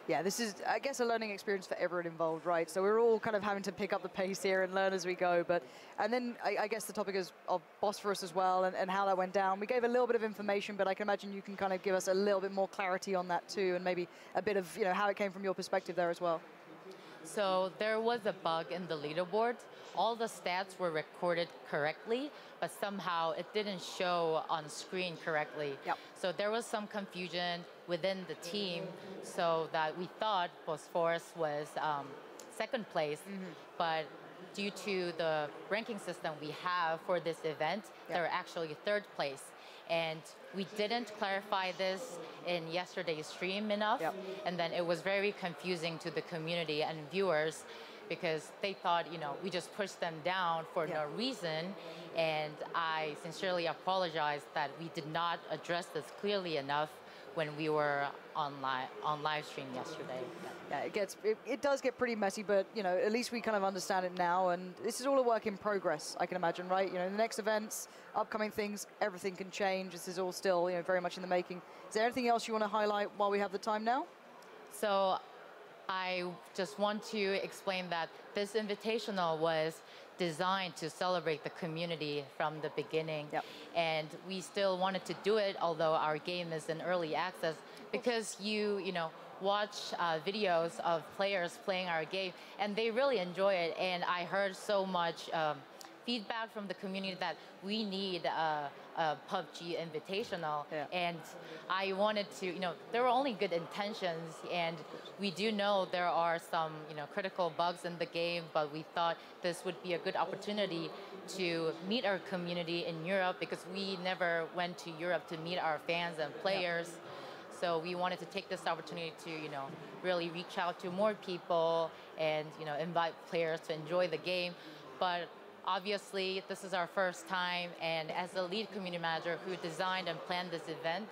Yeah, this is, I guess, a learning experience for everyone involved, right? So we're all kind of having to pick up the pace here and learn as we go. And then I guess the topic is of Bosphorus as well, and how that went down. We gave a little bit of information, but I can imagine you can kind of give us a little bit more clarity on that too, and maybe a bit of how it came from your perspective there as well. So there was a bug in the leaderboard. All the stats were recorded correctly, but somehow it didn't show on screen correctly. So there was some confusion within the team, so that we thought Bosphorus was second place, but due to the ranking system we have for this event, they were actually third place. And we didn't clarify this in yesterday's stream enough, and then it was very confusing to the community and viewers because they thought, we just pushed them down for no reason. And I sincerely apologize that we did not address this clearly enough when we were on live stream yesterday. Yeah, it does get pretty messy, but at least we kind of understand it now, and this is all a work in progress, I can imagine, right? The next events, upcoming things, everything can change. This is all still very much in the making. Is there anything else you want to highlight while we have the time now? So I just want to explain that this invitational was designed to celebrate the community from the beginning. And we still wanted to do it, although our game is in early access, because you watch videos of players playing our game, and they really enjoy it. And I heard so much feedback from the community that we need a PUBG invitational, and I wanted to, there were only good intentions, and we do know there are some, critical bugs in the game, but we thought this would be a good opportunity to meet our community in Europe, because we never went to Europe to meet our fans and players. So we wanted to take this opportunity to, really reach out to more people and, invite players to enjoy the game. But obviously, this is our first time, and as the lead community manager who designed and planned this event,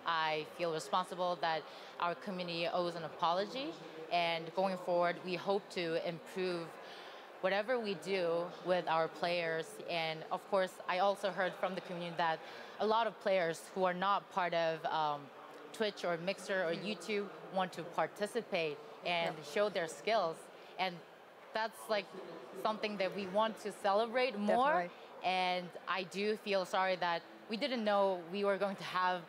I feel responsible that our community owes an apology, and going forward, we hope to improve whatever we do with our players. And of course, I also heard from the community that a lot of players who are not part of Twitch or Mixer or YouTube want to participate and show their skills, and that's like something that we want to celebrate more. And I do feel sorry that we didn't know we were going to have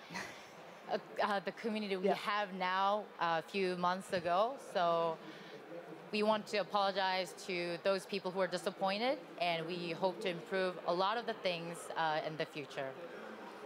the community we have now a few months ago. So we want to apologize to those people who are disappointed, and we hope to improve a lot of the things in the future.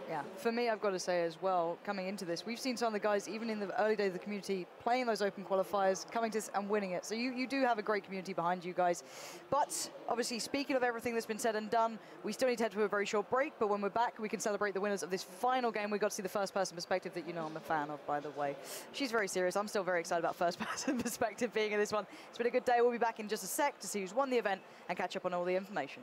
Yeah, for me, I've got to say as well, coming into this, we've seen some of the guys, even in the early days of the community, playing those open qualifiers, coming to this and winning it. So you do have a great community behind you guys. But obviously, speaking of everything that's been said and done, we still need to head to a very short break. But when we're back, we can celebrate the winners of this final game. We got to see the first-person perspective that I'm a fan of, by the way. She's very serious. I'm still very excited about first-person perspective being in this one. It's been a good day. We'll be back in just a sec to see who's won the event and catch up on all the information.